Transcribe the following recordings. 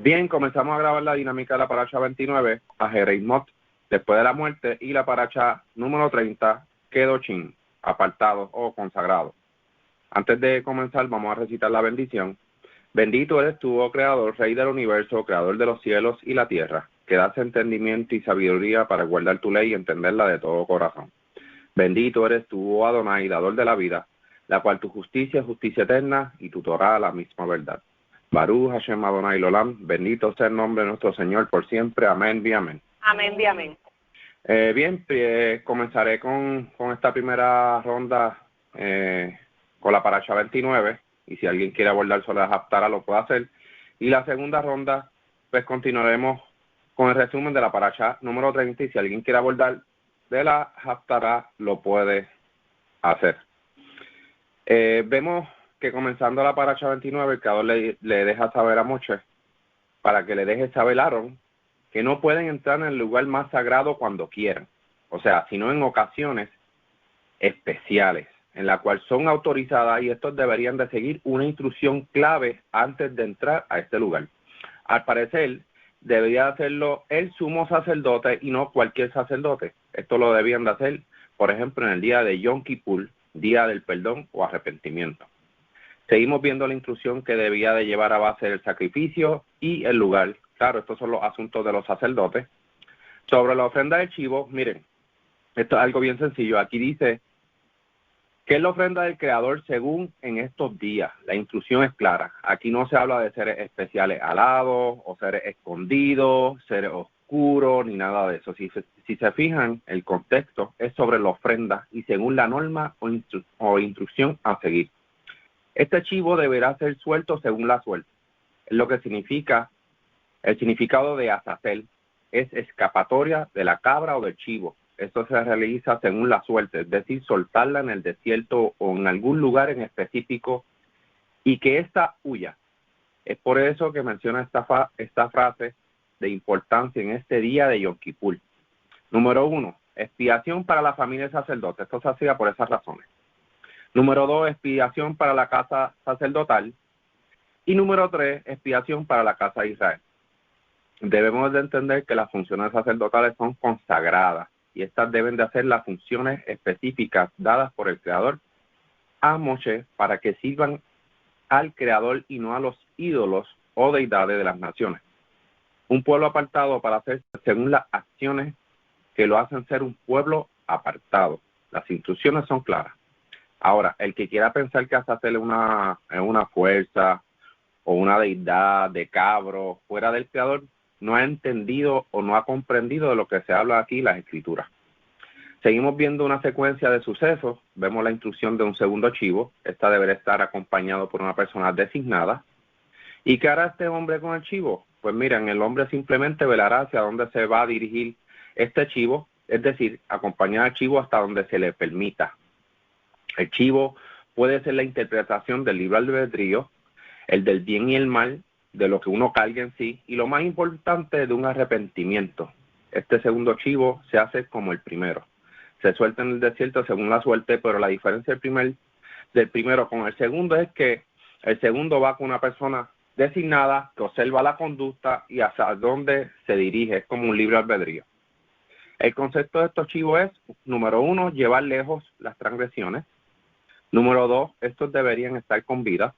Bien, comenzamos a grabar la dinámica de la paracha 29, a Jereimot, después de la muerte, y la paracha número 30, Kedoshim, apartados o consagrados. Antes de comenzar, vamos a recitar la bendición. Bendito eres tú, oh Creador, Rey del universo, Creador de los cielos y la tierra, que das entendimiento y sabiduría para guardar tu ley y entenderla de todo corazón. Bendito eres tú, oh Adonai, dador de la vida, la cual tu justicia es justicia eterna y tu Torah la misma verdad. Baruch Hashem Adonai Olam, bendito sea el nombre de nuestro Señor por siempre. Amén y amén. Amén y amén. Bien, comenzaré con esta primera ronda con la paracha 29, y si alguien quiere abordar sobre la Haftarah lo puede hacer. Y la segunda ronda, pues continuaremos con el resumen de la paracha número 30, y si alguien quiere abordar de la Haftarah lo puede hacer. Vemos que comenzando la paracha 29, el Creador le deja saber a Moshe, para que le deje saber a Aarón, que no pueden entrar en el lugar más sagrado cuando quieran, o sea, sino en ocasiones especiales, en la cual son autorizadas, y estos deberían de seguir una instrucción clave antes de entrar a este lugar. Al parecer, debería hacerlo el sumo sacerdote y no cualquier sacerdote. Esto lo debían de hacer, por ejemplo, en el día de Yom Kippur, día del perdón o arrepentimiento. Seguimos viendo la instrucción que debía de llevar a base el sacrificio y el lugar. Claro, estos son los asuntos de los sacerdotes. Sobre la ofrenda del chivo, miren, esto es algo bien sencillo. Aquí dice que es la ofrenda del Creador según en estos días. La instrucción es clara. Aquí no se habla de seres especiales alados o seres escondidos, seres oscuros, ni nada de eso. Si se fijan, el contexto es sobre la ofrenda y según la norma o instrucción a seguir. Este chivo deberá ser suelto según la suerte. Es lo que significa, el significado de azazel es escapatoria de la cabra o del chivo. Esto se realiza según la suerte, es decir, soltarla en el desierto o en algún lugar en específico y que ésta huya. Es por eso que menciona esta frase de importancia en este día de Yom Kippur. Número 1, expiación para la familia del sacerdote. Esto se hacía por esas razones. Número 2, expiación para la casa sacerdotal. Y número 3, expiación para la casa de Israel. Debemos de entender que las funciones sacerdotales son consagradas y estas deben de hacer las funciones específicas dadas por el Creador a Moshe para que sirvan al Creador y no a los ídolos o deidades de las naciones. Un pueblo apartado para hacer según las acciones que lo hacen ser un pueblo apartado. Las instrucciones son claras. Ahora, el que quiera pensar que hacerle una fuerza o una deidad de cabro fuera del Creador, no ha entendido o no ha comprendido de lo que se habla aquí en las Escrituras. Seguimos viendo una secuencia de sucesos. Vemos la instrucción de un segundo chivo. Esta deberá estar acompañado por una persona designada. ¿Y qué hará este hombre con el chivo? Pues miren, el hombre simplemente velará hacia dónde se va a dirigir este chivo, es decir, acompañar al chivo hasta donde se le permita. El chivo puede ser la interpretación del libre albedrío, el del bien y el mal, de lo que uno carga en sí, y lo más importante, de un arrepentimiento. Este segundo chivo se hace como el primero. Se suelta en el desierto según la suerte, pero la diferencia del primero con el segundo es que el segundo va con una persona designada que observa la conducta y hacia dónde se dirige. Es como un libre albedrío. El concepto de estos chivos es, número 1, llevar lejos las transgresiones. Número 2, estos deberían estar con vida.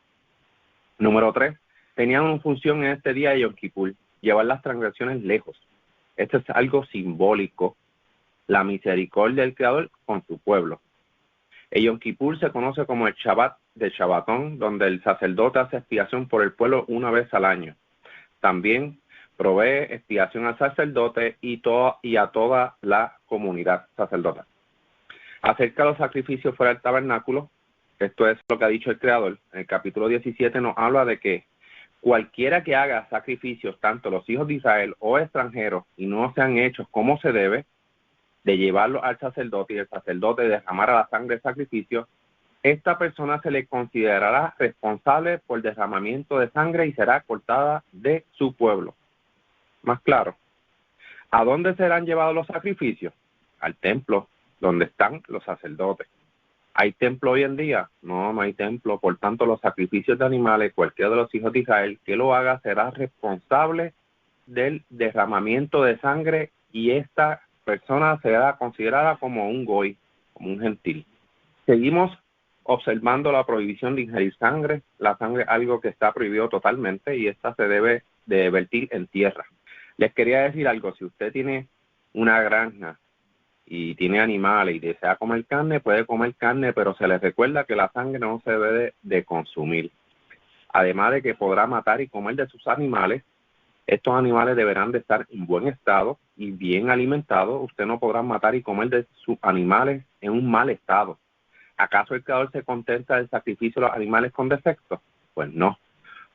Número 3, tenían una función en este día de Yom Kippur, llevar las transgresiones lejos. Esto es algo simbólico, la misericordia del Creador con su pueblo. El Yom Kippur se conoce como el Shabbat del Shabbatón, donde el sacerdote hace expiación por el pueblo una vez al año. También provee expiación al sacerdote y a toda la comunidad sacerdotal. Acerca de los sacrificios fuera del tabernáculo, esto es lo que ha dicho el Creador. En el capítulo 17 nos habla de que cualquiera que haga sacrificios, tanto los hijos de Israel o extranjeros, y no sean hechos como se debe, de llevarlo al sacerdote y el sacerdote derramara la sangre del sacrificio, esta persona se le considerará responsable por derramamiento de sangre y será cortada de su pueblo. Más claro, ¿a dónde serán llevados los sacrificios? Al templo, donde están los sacerdotes. ¿Hay templo hoy en día? No, no hay templo. Por tanto, los sacrificios de animales, cualquiera de los hijos de Israel que lo haga será responsable del derramamiento de sangre y esta persona será considerada como un goy, como un gentil. Seguimos observando la prohibición de ingerir sangre. La sangre es algo que está prohibido totalmente y esta se debe de vertir en tierra. Les quería decir algo, si usted tiene una granja y tiene animales y desea comer carne, puede comer carne, pero se les recuerda que la sangre no se debe de consumir. Además de que podrá matar y comer de sus animales, estos animales deberán de estar en buen estado y bien alimentados. Usted no podrá matar y comer de sus animales en un mal estado. ¿Acaso el Creador se contenta del sacrificio de los animales con defectos? Pues no.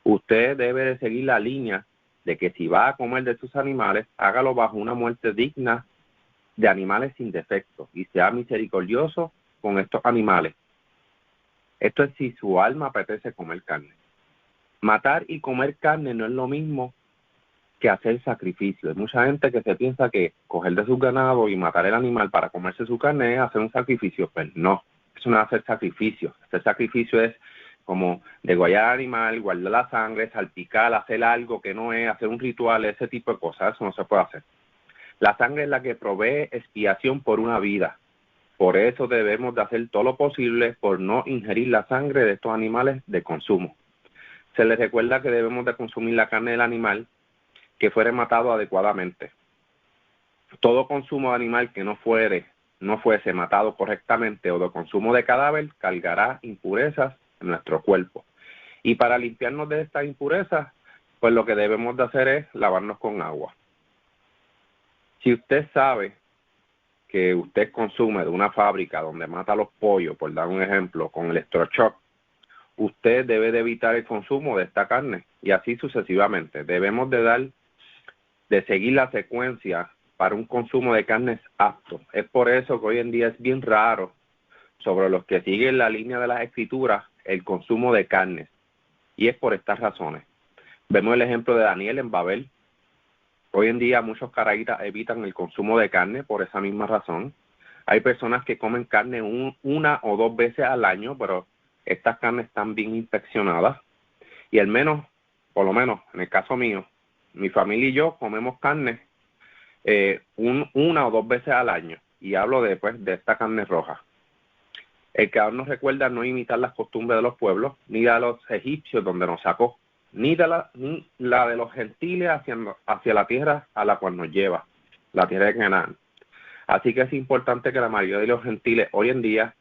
Usted debe de seguir la línea de que si va a comer de sus animales, hágalo bajo una muerte digna de animales sin defectos y sea misericordioso con estos animales. Esto es si su alma apetece comer carne. Matar y comer carne no es lo mismo que hacer sacrificio. Hay mucha gente que se piensa que coger de su ganado y matar el animal para comerse su carne es hacer un sacrificio. Pues no, eso no es hacer sacrificio. Hacer sacrificio es como degollar al animal, guardar la sangre, salpicar, hacer algo que no es, hacer un ritual, ese tipo de cosas. Eso no se puede hacer. La sangre es la que provee expiación por una vida. Por eso debemos de hacer todo lo posible por no ingerir la sangre de estos animales de consumo. Se les recuerda que debemos de consumir la carne del animal que fuere matado adecuadamente. Todo consumo de animal que no fuese matado correctamente o de consumo de cadáver cargará impurezas en nuestro cuerpo. Y para limpiarnos de estas impurezas, pues lo que debemos de hacer es lavarnos con agua. Si usted sabe que usted consume de una fábrica donde mata los pollos, por dar un ejemplo, con electroshock, usted debe de evitar el consumo de esta carne y así sucesivamente. Debemos de seguir la secuencia para un consumo de carnes apto. Es por eso que hoy en día es bien raro sobre los que siguen la línea de las escrituras el consumo de carnes. Y es por estas razones. Vemos el ejemplo de Daniel en Babel. Hoy en día muchos caraítas evitan el consumo de carne por esa misma razón. Hay personas que comen carne una o dos veces al año, pero estas carnes están bien inspeccionadas. Y por lo menos en el caso mío, mi familia y yo comemos carne una o dos veces al año. Y hablo de esta carne roja. El Creador nos recuerda no imitar las costumbres de los pueblos, ni de los egipcios donde nos sacó, ni la de los gentiles hacia la tierra a la cual nos lleva, la tierra de Canaán. Así que es importante que la mayoría de los gentiles hoy en día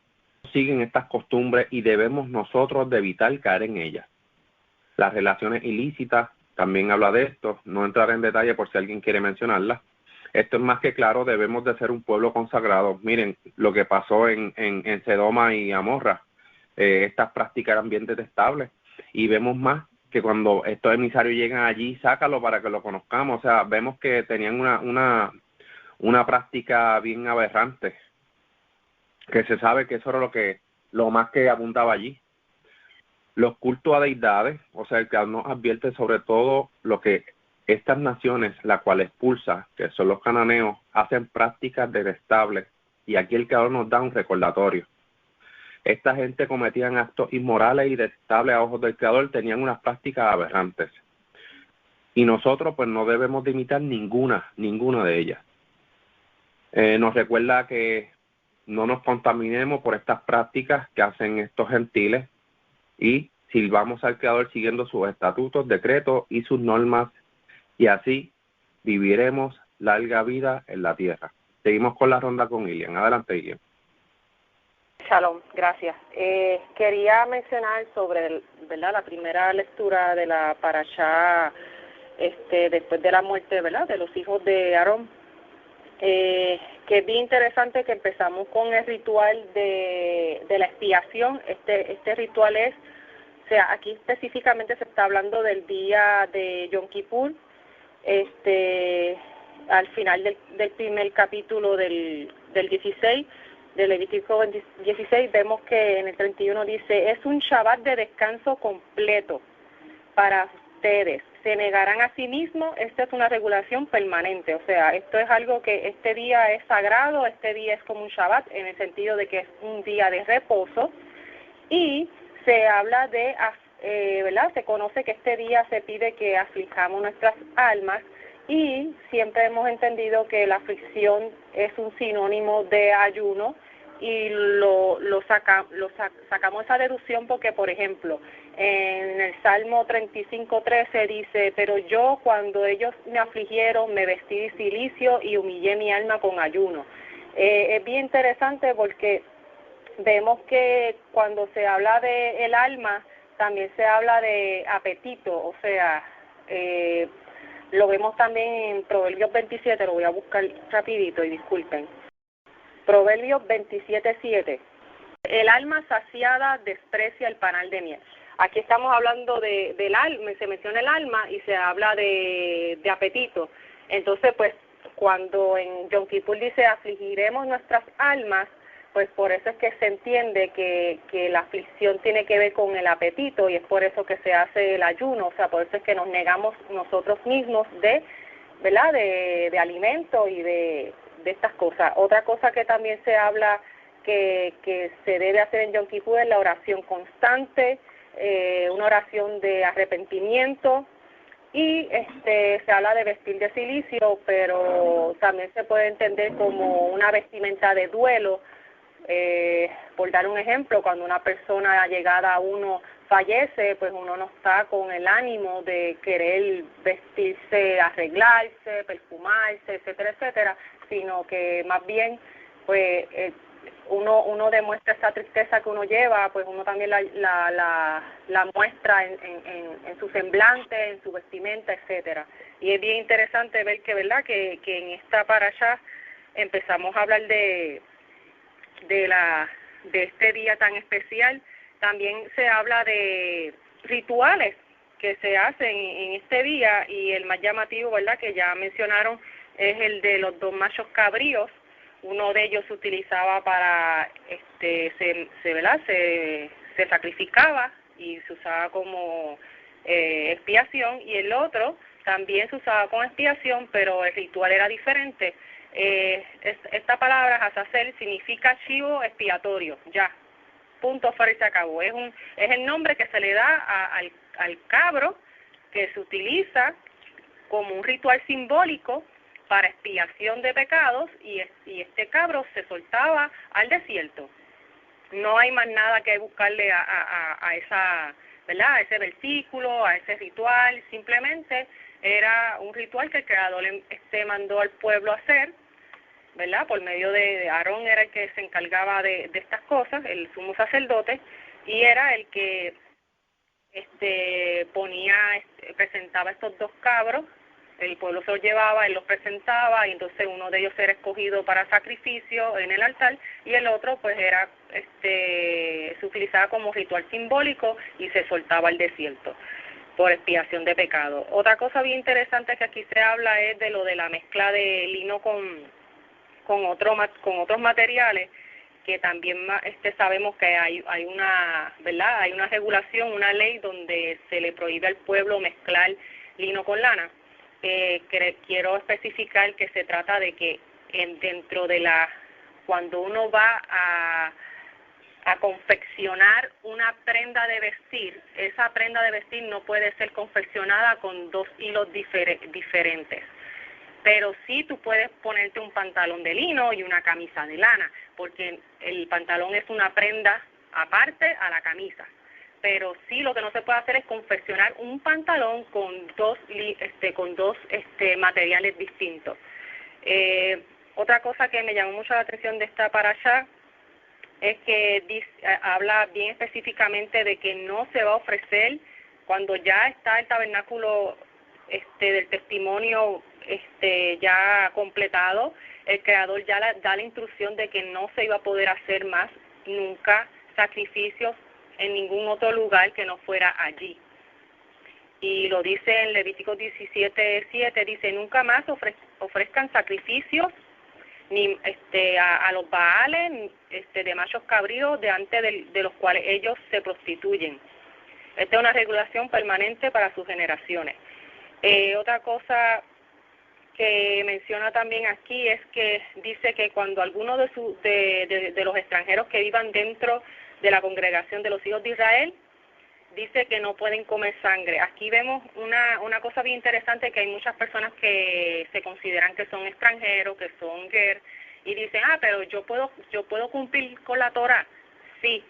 siguen estas costumbres y debemos nosotros de evitar caer en ellas. Las relaciones ilícitas, también habla de esto, no entraré en detalle por si alguien quiere mencionarlas. Esto es más que claro, debemos de ser un pueblo consagrado. Miren lo que pasó en Sodoma y Gomorra. Estas prácticas eran bien detestables y vemos más que cuando estos emisarios llegan allí, sácalo para que lo conozcamos. O sea, vemos que tenían una práctica bien aberrante, que se sabe que eso era lo más que abundaba allí. Los cultos a deidades, o sea, el Creador nos advierte sobre todo lo que estas naciones, la cual expulsa, que son los cananeos, hacen prácticas detestables y aquí el Creador nos da un recordatorio. Esta gente cometían actos inmorales y detestables a ojos del Creador, tenían unas prácticas aberrantes. Y nosotros pues no debemos de imitar ninguna de ellas. Nos recuerda que no nos contaminemos por estas prácticas que hacen estos gentiles y sirvamos al Creador siguiendo sus estatutos, decretos y sus normas y así viviremos larga vida en la tierra. Seguimos con la ronda con Ilian. Adelante, Ilian. Shalom, gracias. Quería mencionar sobre la primera lectura de la parashá después de la muerte, ¿verdad?, de los hijos de Aarón. Que es bien interesante que empezamos con el ritual de la expiación. Este ritual o sea, aquí específicamente se está hablando del día de Yom Kippur. Al final del primer capítulo del 16, del Levítico 16, vemos que en el 31 dice, es un Shabbat de descanso completo para ustedes, se negarán a sí mismos, esta es una regulación permanente, o sea, esto es algo que este día es sagrado, este día es como un Shabbat, en el sentido de que es un día de reposo, y se habla de, ¿verdad? Se conoce que este día se pide que aflijamos nuestras almas, y siempre hemos entendido que la aflicción es un sinónimo de ayuno, y sacamos esa deducción porque, por ejemplo, en el Salmo 35:13 dice: pero yo, cuando ellos me afligieron, me vestí de cilicio y humillé mi alma con ayuno. Es bien interesante porque vemos que cuando se habla de el alma, también se habla de apetito, o sea, lo vemos también en Proverbios 27, lo voy a buscar rapidito y disculpen. Proverbios 27:7. El alma saciada desprecia el panal de miel. Aquí estamos hablando del alma, se menciona el alma y se habla de apetito. Entonces, pues, cuando en Yom Kippur dice afligiremos nuestras almas, pues por eso es que se entiende que la aflicción tiene que ver con el apetito, y es por eso que se hace el ayuno, o sea, por eso es que nos negamos nosotros mismos ¿verdad?, de alimento y de estas cosas. Otra cosa que también se habla que se debe hacer en Yom Kippur es la oración constante, una oración de arrepentimiento, y se habla de vestir de cilicio, pero también se puede entender como una vestimenta de duelo. Por dar un ejemplo, cuando una persona allegada a uno fallece, pues uno no está con el ánimo de querer vestirse, arreglarse, perfumarse, etcétera, etcétera, sino que más bien, pues, uno demuestra esa tristeza que uno lleva, pues uno también la muestra en su semblante, en su vestimenta, etcétera. Y es bien interesante ver que, ¿verdad?, que en esta parashá empezamos a hablar de este día tan especial. También se habla de rituales que se hacen en este día, y el más llamativo, ¿verdad?, que ya mencionaron, es el de los 2 machos cabríos. Uno de ellos se utilizaba para, ¿verdad?, se sacrificaba y se usaba como expiación, y el otro también se usaba como expiación, pero el ritual era diferente. Esta palabra Hazazel significa chivo expiatorio, ya, punto, fuera y se acabó. Es el nombre que se le da al cabro, que se utiliza como un ritual simbólico para expiación de pecados, y este cabro se soltaba al desierto. No hay más nada que buscarle a esa, ¿verdad?, a ese versículo, a ese ritual. Simplemente era un ritual que el Creador mandó al pueblo a hacer, ¿verdad?, por medio de Aarón. Era el que se encargaba de estas cosas, el sumo sacerdote, y era el que presentaba estos 2 cabros. El pueblo se los llevaba, él los presentaba, y entonces uno de ellos era escogido para sacrificio en el altar, y el otro pues era se utilizaba como ritual simbólico y se soltaba al desierto por expiación de pecado. Otra cosa bien interesante que aquí se habla es de lo de la mezcla de lino con otros materiales, que también sabemos que hay una, ¿verdad?, hay una regulación, una ley donde se le prohíbe al pueblo mezclar lino con lana. Quiero especificar que se trata de que dentro de cuando uno va a confeccionar una prenda de vestir, esa prenda de vestir no puede ser confeccionada con 2 hilos diferentes. Pero sí tú puedes ponerte un pantalón de lino y una camisa de lana, porque el pantalón es una prenda aparte a la camisa. Pero sí, lo que no se puede hacer es confeccionar un pantalón con dos materiales distintos. Otra cosa que me llamó mucho la atención de esta parashá es que habla bien específicamente de que no se va a ofrecer cuando ya está el tabernáculo del testimonio ya completado. El Creador ya da la instrucción de que no se iba a poder hacer más nunca sacrificios en ningún otro lugar que no fuera allí. Y lo dice en Levítico 17:7, dice: nunca más ofrezcan sacrificios ni a los baales de machos cabríos delante de los cuales ellos se prostituyen. Esta es una regulación permanente para sus generaciones. Otra cosa que menciona también aquí es que dice que cuando alguno de los extranjeros que vivan dentro de la congregación de los hijos de Israel, dice que no pueden comer sangre. Aquí vemos una cosa bien interesante, que hay muchas personas que se consideran que son extranjeros, que son ger, y dicen, pero yo puedo cumplir con la Torah. Sí,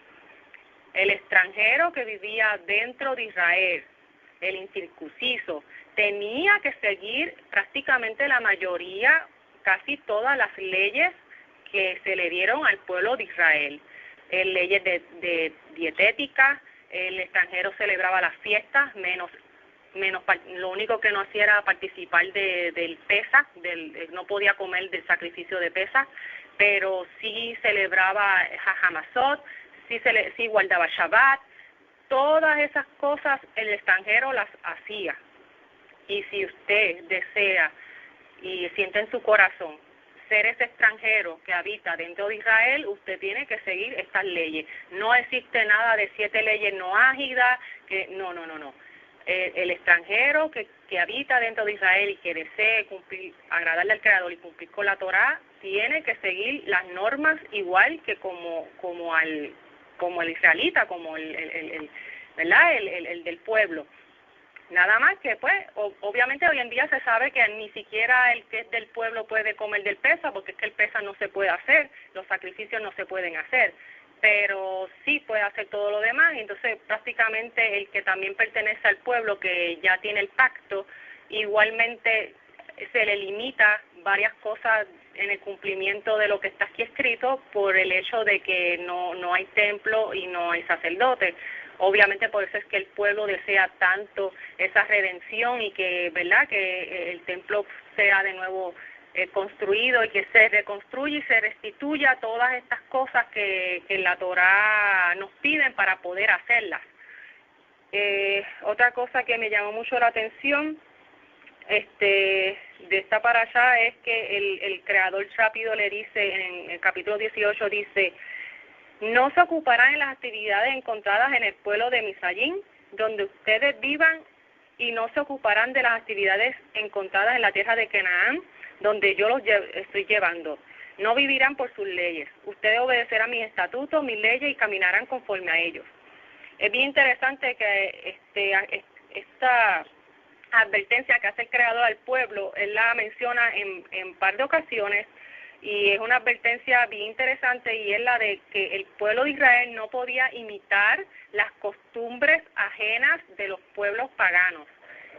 el extranjero que vivía dentro de Israel, el incircunciso, tenía que seguir prácticamente la mayoría, casi todas las leyes que se le dieron al pueblo de Israel. Leyes de dietética, el extranjero celebraba las fiestas, menos lo único que no hacía era participar del Pesaj, no podía comer del sacrificio de Pesaj, pero sí celebraba Hajamazot, sí guardaba Shabbat. Todas esas cosas el extranjero las hacía. Y si usted desea y siente en su corazón ser ese extranjero que habita dentro de Israel, usted tiene que seguir estas leyes. No existe nada de 7 leyes noágidas, no. El extranjero que habita dentro de Israel y que desee cumplir, agradarle al Creador y cumplir con la Torá, tiene que seguir las normas igual que como el israelita, como ¿verdad? El del pueblo. Nada más que, pues, obviamente hoy en día se sabe que ni siquiera el que es del pueblo puede comer del Pesaj, porque es que el Pesaj no se puede hacer, los sacrificios no se pueden hacer, pero sí puede hacer todo lo demás. Y entonces prácticamente el que también pertenece al pueblo, que ya tiene el pacto, igualmente se le limita varias cosas en el cumplimiento de lo que está aquí escrito por el hecho de que no hay templo y no hay sacerdote. Obviamente por eso es que el pueblo desea tanto esa redención y que, ¿verdad?, que el templo sea de nuevo construido y que se reconstruya y se restituya todas estas cosas que la Torá nos piden para poder hacerlas. Otra cosa que me llamó mucho la atención de esta parashá es que el creador rápido le dice, en el capítulo 18 dice: no se ocuparán en las actividades encontradas en el pueblo de Misayín, donde ustedes vivan, y no se ocuparán de las actividades encontradas en la tierra de Canaán, donde yo los estoy llevando. No vivirán por sus leyes. Ustedes obedecerán mis estatutos, mis leyes, y caminarán conforme a ellos. Es bien interesante que esta advertencia que hace el Creador al pueblo, él la menciona en par de ocasiones, y es una advertencia bien interesante, y es la de que el pueblo de Israel no podía imitar las costumbres ajenas de los pueblos paganos.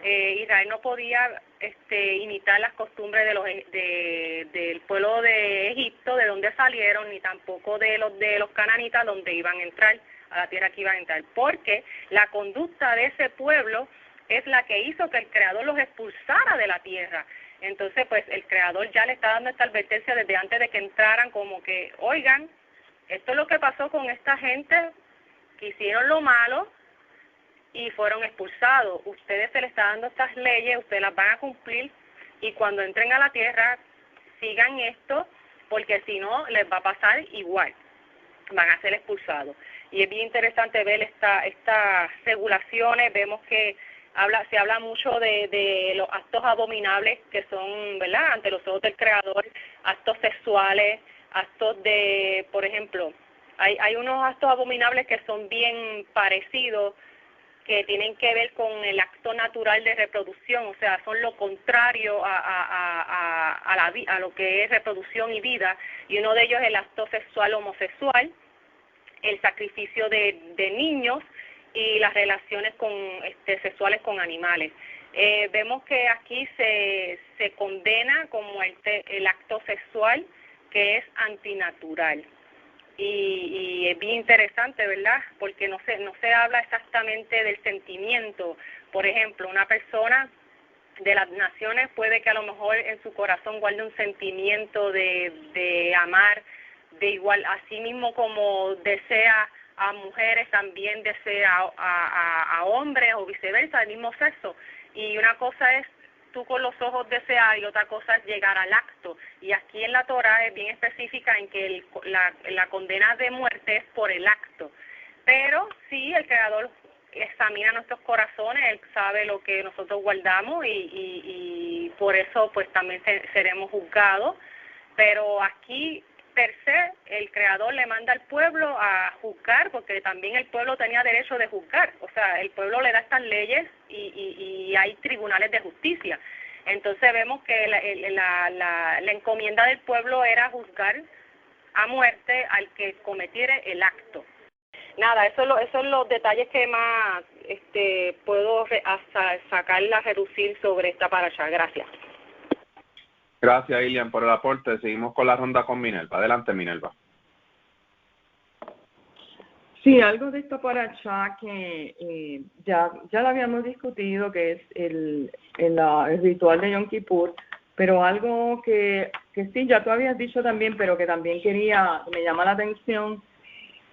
Israel no podía imitar las costumbres del pueblo de Egipto, de donde salieron, ni tampoco de los cananitas, donde iban a entrar, a la tierra que iban a entrar, porque la conducta de ese pueblo es la que hizo que el Creador los expulsara de la tierra. Entonces, pues, el Creador ya le está dando esta advertencia desde antes de que entraran, como que, oigan, esto es lo que pasó con esta gente que hicieron lo malo y fueron expulsados. Ustedes se les está dando estas leyes, ustedes las van a cumplir, y cuando entren a la tierra, sigan esto, porque si no, les va a pasar igual, van a ser expulsados. Y es bien interesante ver estas regulaciones. Vemos que se habla mucho de los actos abominables que son, ¿verdad?, ante los ojos del Creador, actos sexuales, actos de, por ejemplo, hay unos actos abominables que son bien parecidos, que tienen que ver con el acto natural de reproducción, o sea, son lo contrario a lo que es reproducción y vida, y uno de ellos es el acto sexual homosexual, el sacrificio de niños y las relaciones sexuales con animales. Vemos que aquí se condena como el acto sexual, que es antinatural. Y es bien interesante, ¿verdad?, porque no se habla exactamente del sentimiento. Por ejemplo, una persona de las naciones puede que a lo mejor en su corazón guarde un sentimiento de amar, de igual, así mismo como desea a mujeres, también desea a hombres, o viceversa, del mismo sexo. Y una cosa es tú con los ojos desear, y otra cosa es llegar al acto. Y aquí en la Torá es bien específica en que la condena de muerte es por el acto. Pero sí, el Creador examina nuestros corazones, Él sabe lo que nosotros guardamos y por eso pues también seremos juzgados. Pero aquí, per se, el Creador le manda al pueblo a juzgar, porque también el pueblo tenía derecho de juzgar. O sea, el pueblo le da estas leyes y hay tribunales de justicia. Entonces vemos que la encomienda del pueblo era juzgar a muerte al que cometiera el acto. Nada, esos son los detalles que más puedo sacarla a reducir sobre esta parasha. Gracias. Gracias, Ilian, por el aporte. Seguimos con la ronda con Minerva. Adelante, Minerva. Sí, algo de esta parasha que ya lo habíamos discutido, que es el ritual de Yom Kippur, pero algo que sí, ya tú habías dicho también, pero que también me llama la atención,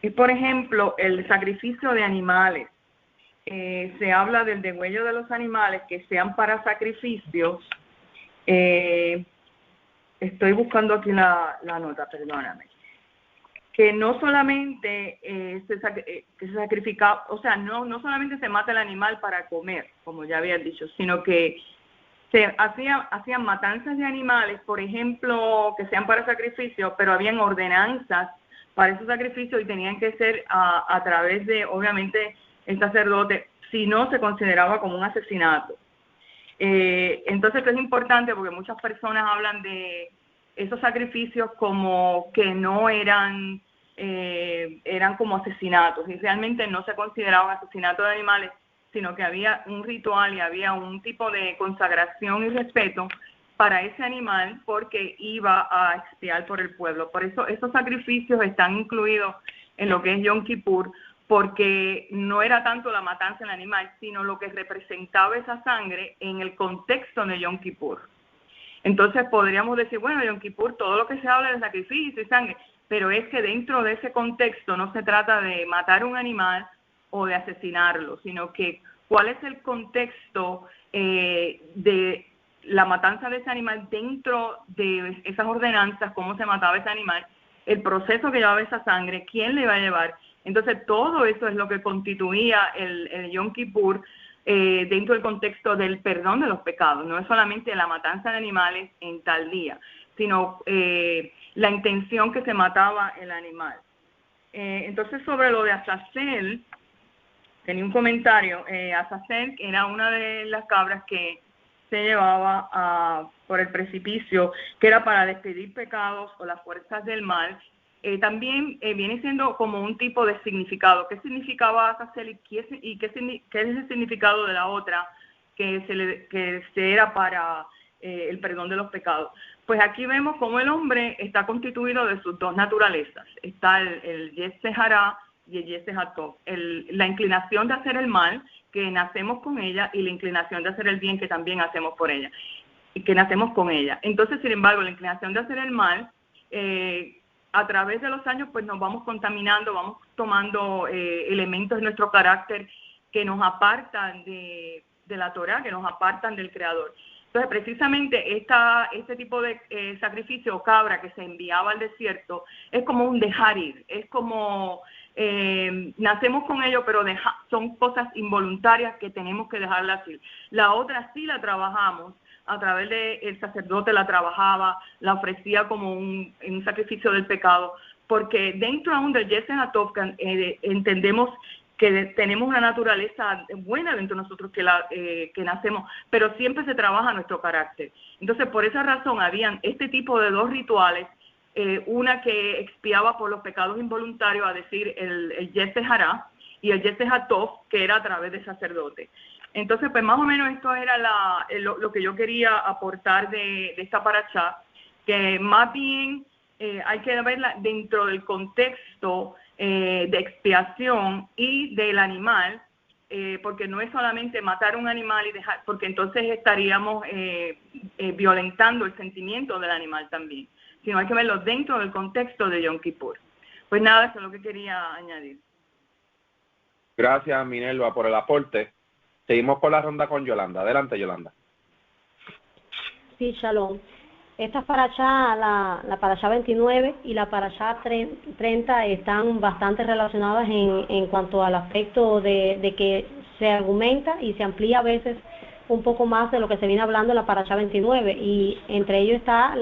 es, por ejemplo, el sacrificio de animales. Se habla del degüello de los animales que sean para sacrificios. Estoy buscando aquí la nota, perdóname. Que no solamente se sacrifica, o sea, no solamente se mata el animal para comer, como ya había dicho, sino que se hacían matanzas de animales, por ejemplo, que sean para sacrificio, pero habían ordenanzas para esos sacrificios y tenían que ser a través de, obviamente, el sacerdote, si no se consideraba como un asesinato. Entonces esto es importante porque muchas personas hablan de esos sacrificios como que no eran como asesinatos, y realmente no se consideraba un asesinato de animales, sino que había un ritual y había un tipo de consagración y respeto para ese animal porque iba a expiar por el pueblo. Por eso esos sacrificios están incluidos en lo que es Yom Kippur, porque no era tanto la matanza del animal, sino lo que representaba esa sangre en el contexto de Yom Kippur. Entonces podríamos decir, bueno, Yom Kippur, todo lo que se habla de sacrificio y sangre, pero es que dentro de ese contexto no se trata de matar un animal o de asesinarlo, sino que cuál es el contexto de la matanza de ese animal dentro de esas ordenanzas, cómo se mataba ese animal, el proceso que llevaba esa sangre, quién le iba a llevar. Entonces todo eso es lo que constituía el Yom Kippur dentro del contexto del perdón de los pecados. No es solamente la matanza de animales en tal día, sino la intención que se mataba el animal. Entonces sobre lo de Azazel, tenía un comentario. Azazel era una de las cabras que se llevaba por el precipicio, que era para despedir pecados o las fuerzas del mal. También viene siendo como un tipo de significado. ¿Qué significaba Azazel y qué es el significado de la otra que se era para el perdón de los pecados? Pues aquí vemos cómo el hombre está constituido de sus dos naturalezas. Está el Yetzer Hará y el Yetzer Hatov. La inclinación de hacer el mal, que nacemos con ella, y la inclinación de hacer el bien, que también hacemos por ella, y que nacemos con ella. Entonces, sin embargo, la inclinación de hacer el mal, a través de los años, pues nos vamos contaminando, vamos tomando elementos de nuestro carácter que nos apartan de la Torah, que nos apartan del Creador. Entonces, precisamente este tipo de sacrificio o cabra que se enviaba al desierto es como un dejar ir, es como nacemos con ello, pero son cosas involuntarias que tenemos que dejarlas ir. La otra sí la trabajamos, a través del sacerdote la trabajaba, la ofrecía como un sacrificio del pecado, porque dentro aún del Yetzer Hatov entendemos que tenemos una naturaleza buena dentro de nosotros que nacemos, pero siempre se trabaja nuestro carácter. Entonces, por esa razón, habían este tipo de dos rituales, una que expiaba por los pecados involuntarios, a decir, el Yetzer Hará, y el Yetzer Hatov, que era a través del sacerdote. Entonces, pues más o menos esto era lo que yo quería aportar de esta parashá, que más bien hay que verla dentro del contexto de expiación y del animal, porque no es solamente matar un animal y dejar, porque entonces estaríamos violentando el sentimiento del animal también, sino hay que verlo dentro del contexto de Yom Kippur. Pues nada, eso es lo que quería añadir. Gracias, Minerva, por el aporte. Seguimos con la ronda con Yolanda. Adelante, Yolanda. Sí, Shalom. Estas parashá, la parashá 29 y la parashá 30 están bastante relacionadas en cuanto al aspecto de que se argumenta y se amplía a veces un poco más de lo que se viene hablando en la parashá 29, y entre ellos está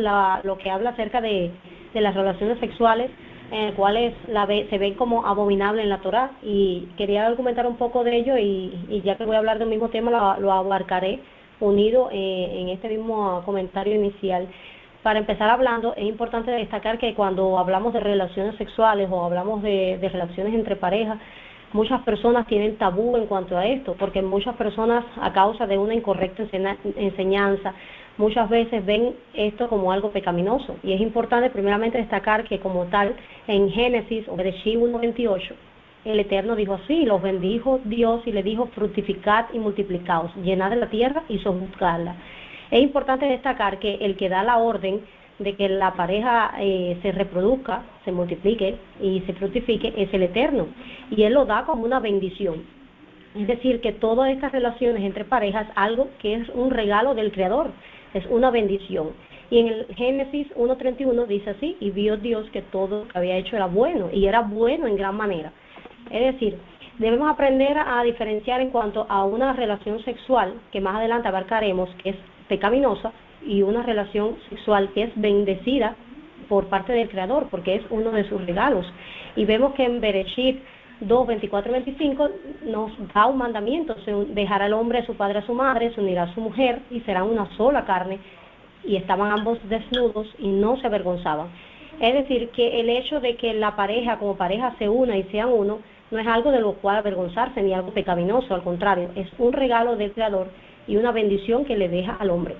lo que habla acerca de las relaciones sexuales, en las cuales se ven como abominables en la Torá, y quería argumentar un poco de ello, y ya que voy a hablar del mismo tema lo abarcaré unido en este mismo comentario inicial. Para empezar hablando, es importante destacar que cuando hablamos de relaciones sexuales o hablamos de relaciones entre parejas, muchas personas tienen tabú en cuanto a esto, porque muchas personas, a causa de una incorrecta enseñanza, muchas veces ven esto como algo pecaminoso. Y es importante primeramente destacar que como tal, en Génesis o Bereshit 1:28, el Eterno dijo así: los bendijo Dios y le dijo: fructificad y multiplicaos, llenad la tierra y sojuzgadla. Es importante destacar que el que da la orden de que la pareja se reproduzca, se multiplique y se fructifique es el Eterno, y Él lo da como una bendición. Es decir, que todas estas relaciones entre parejas, algo que es un regalo del Creador, es una bendición. Y en el Génesis 1:31 dice así: y vio Dios que todo lo que había hecho era bueno, y era bueno en gran manera. Es decir, debemos aprender a diferenciar en cuanto a una relación sexual, que más adelante abarcaremos, que es pecaminosa, y una relación sexual que es bendecida por parte del Creador, porque es uno de sus regalos. Y vemos que en Bereshit 2:24-25 nos da un mandamiento: dejará el hombre a su padre, a su madre, se unirá a su mujer y serán una sola carne. Y estaban ambos desnudos y no se avergonzaban. Es decir, que el hecho de que la pareja como pareja se una y sean uno no es algo de lo cual avergonzarse ni algo pecaminoso, al contrario, es un regalo del Creador y una bendición que le deja al hombre.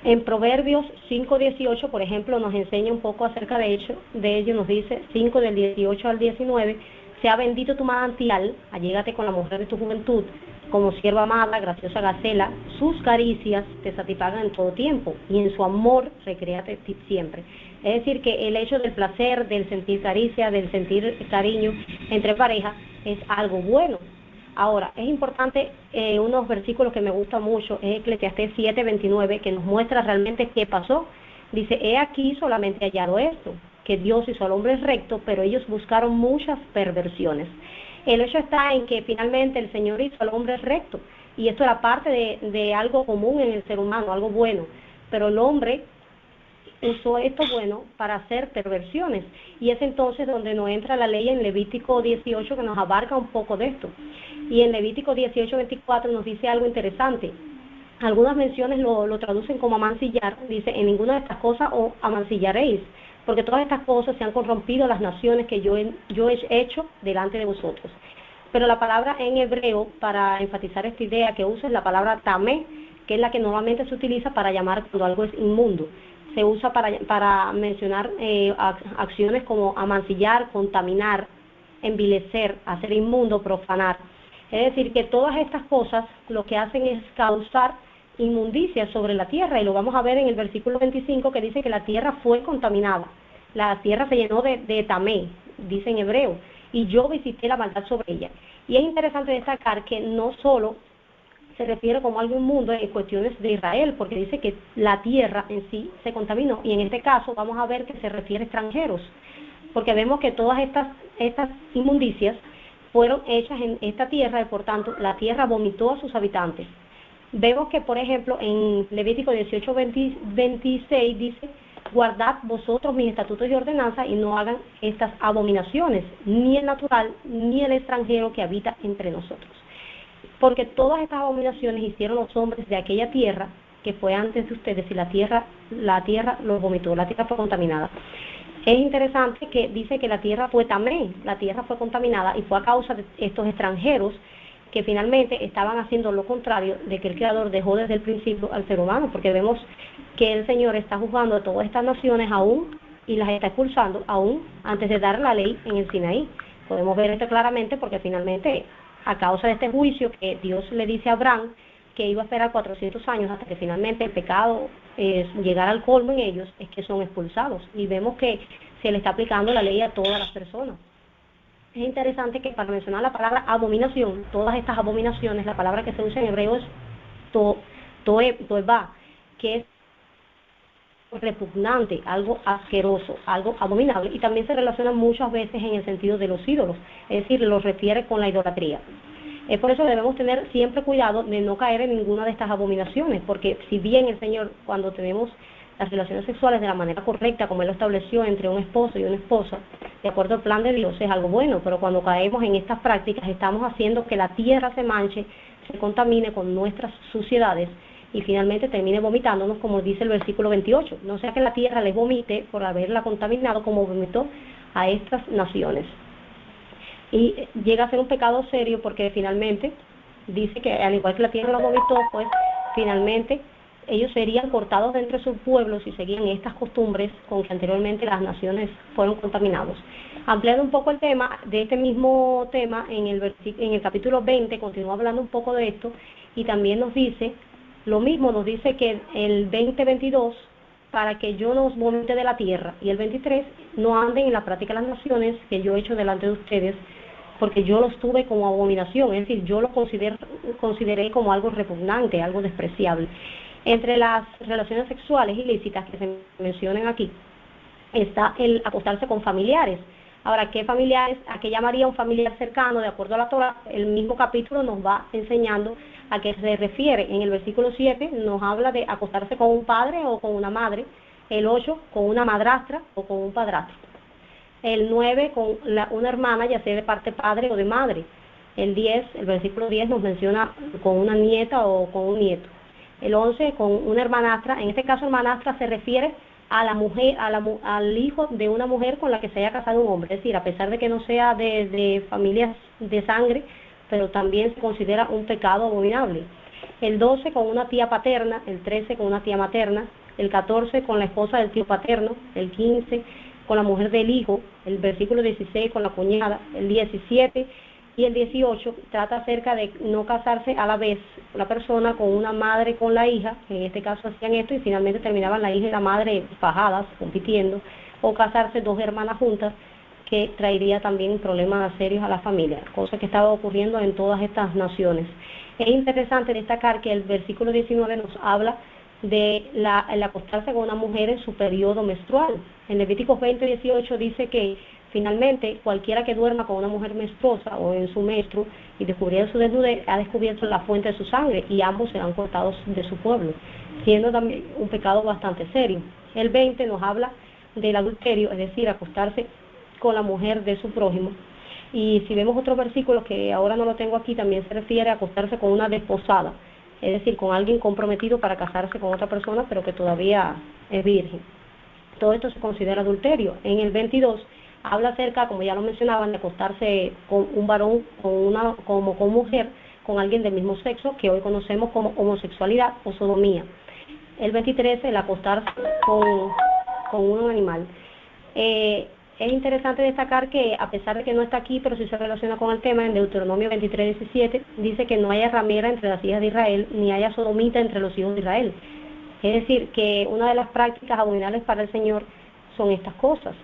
En Proverbios 5:18, por ejemplo, nos enseña un poco acerca de ello, nos dice 5 del 18 al 19: sea bendito tu manantial, allégate con la mujer de tu juventud, como sierva amada, graciosa gacela, sus caricias te satisfagan en todo tiempo, y en su amor recréate siempre. Es decir, que el hecho del placer, del sentir caricia, del sentir cariño entre parejas es algo bueno. Ahora, es importante, unos versículos que me gustan mucho, es Eclesiastés 7:29, que nos muestra realmente qué pasó. Dice: he aquí solamente hallado esto, que Dios hizo al hombre recto, pero ellos buscaron muchas perversiones. El hecho está en que finalmente el Señor hizo al hombre recto, y esto era parte de algo común en el ser humano, algo bueno, pero el hombre usó esto bueno para hacer perversiones, y es entonces donde nos entra la ley en Levítico 18, que nos abarca un poco de esto. Y en Levítico 18:24 nos dice algo interesante. Algunas menciones lo traducen como amancillar. Dice: en ninguna de estas cosas os amancillaréis, porque todas estas cosas se han corrompido las naciones que yo he hecho delante de vosotros. Pero la palabra en hebreo, para enfatizar esta idea que usa, es la palabra tamé, que es la que normalmente se utiliza para llamar cuando algo es inmundo. Se usa para mencionar acciones como amancillar, contaminar, envilecer, hacer inmundo, profanar. Es decir, que todas estas cosas lo que hacen es causar inmundicia sobre la tierra, y lo vamos a ver en el versículo 25, que dice que la tierra fue contaminada. La tierra se llenó de tamé, dice en hebreo, y yo visité la maldad sobre ella. Y es interesante destacar que no solo se refiere como algo inmundo en cuestiones de Israel, porque dice que la tierra en sí se contaminó, y en este caso vamos a ver que se refiere a extranjeros, porque vemos que todas estas inmundicias fueron hechas en esta tierra, y por tanto la tierra vomitó a sus habitantes. Vemos que, por ejemplo, en Levítico 18:26 dice: guardad vosotros mis estatutos y ordenanzas, y no hagan estas abominaciones, ni el natural, ni el extranjero que habita entre nosotros. Porque todas estas abominaciones hicieron los hombres de aquella tierra que fue antes de ustedes, y la tierra los vomitó, la tierra fue contaminada. Es interesante que dice que la tierra fue tamé, la tierra fue contaminada, y fue a causa de estos extranjeros que finalmente estaban haciendo lo contrario de que el Creador dejó desde el principio al ser humano, porque vemos que el Señor está juzgando a todas estas naciones aún, y las está expulsando aún antes de dar la ley en el Sinaí. Podemos ver esto claramente porque finalmente, a causa de este juicio que Dios le dice a Abraham que iba a esperar 400 años hasta que finalmente el pecado llegara al colmo en ellos, es que son expulsados, y vemos que se le está aplicando la ley a todas las personas. Es interesante que para mencionar la palabra abominación, todas estas abominaciones, la palabra que se usa en hebreo es toeba, que es repugnante, algo asqueroso, algo abominable, y también se relaciona muchas veces en el sentido de los ídolos, es decir, los refiere con la idolatría. Es por eso que debemos tener siempre cuidado de no caer en ninguna de estas abominaciones, porque si bien el Señor, cuando tenemos las relaciones sexuales de la manera correcta, como Él lo estableció entre un esposo y una esposa, de acuerdo al plan de Dios, es algo bueno, pero cuando caemos en estas prácticas estamos haciendo que la tierra se manche, se contamine con nuestras suciedades y finalmente termine vomitándonos, como dice el versículo 28. No sea que la tierra les vomite por haberla contaminado como vomitó a estas naciones. Y llega a ser un pecado serio porque finalmente dice que al igual que la tierra la vomitó, pues finalmente ellos serían cortados de entre sus pueblos si seguían estas costumbres con que anteriormente las naciones fueron contaminados. Ampliando un poco el tema, de este mismo tema, en el capítulo 20 continúa hablando un poco de esto y también nos dice, lo mismo nos dice que el 20:22, para que yo no os vomite de la tierra, y el 23, no anden en la práctica de las naciones que yo he hecho delante de ustedes, porque yo los tuve como abominación, es decir, yo lo consideré como algo repugnante, algo despreciable. Entre las relaciones sexuales ilícitas que se mencionan aquí está el acostarse con familiares. Ahora, ¿qué familiares? ¿A qué llamaría un familiar cercano? De acuerdo a la Torá, el mismo capítulo nos va enseñando a qué se refiere. En el versículo 7 nos habla de acostarse con un padre o con una madre, el 8 con una madrastra o con un padrastro, el 9 con una hermana, ya sea de parte padre o de madre, el 10, el versículo 10 nos menciona con una nieta o con un nieto, el 11 con una hermanastra. En este caso hermanastra se refiere a la mujer, al hijo de una mujer con la que se haya casado un hombre, es decir, a pesar de que no sea de familias de sangre, pero también se considera un pecado abominable. El 12 con una tía paterna, el 13 con una tía materna, el 14 con la esposa del tío paterno, el 15 con la mujer del hijo, el versículo 16 con la cuñada, el 17 y el 18 trata acerca de no casarse a la vez la persona con una madre con la hija, que en este caso hacían esto y finalmente terminaban la hija y la madre fajadas, compitiendo, o casarse dos hermanas juntas, que traería también problemas serios a la familia, cosa que estaba ocurriendo en todas estas naciones. Es interesante destacar que el versículo 19 nos habla de el acostarse con una mujer en su periodo menstrual. En Levíticos 20:18 dice que finalmente cualquiera que duerma con una mujer menstruosa o en su menstruo y descubriera su desnudez ha descubierto la fuente de su sangre y ambos serán cortados de su pueblo, siendo también un pecado bastante serio. El 20 nos habla del adulterio, es decir, acostarse con la mujer de su prójimo. Y si vemos otros versículos que ahora no lo tengo aquí, también se refiere a acostarse con una desposada, es decir, con alguien comprometido para casarse con otra persona, pero que todavía es virgen. Todo esto se considera adulterio. En el 22 habla acerca, como ya lo mencionaban, de acostarse con un varón, con mujer, con alguien del mismo sexo, que hoy conocemos como homosexualidad o sodomía. El 23, el acostarse con un animal. Es interesante destacar que, a pesar de que no está aquí, pero sí se relaciona con el tema, en Deuteronomio 23:17, dice que no haya ramera entre las hijas de Israel, ni haya sodomita entre los hijos de Israel. Es decir, que una de las prácticas abominables para el Señor son estas cosas.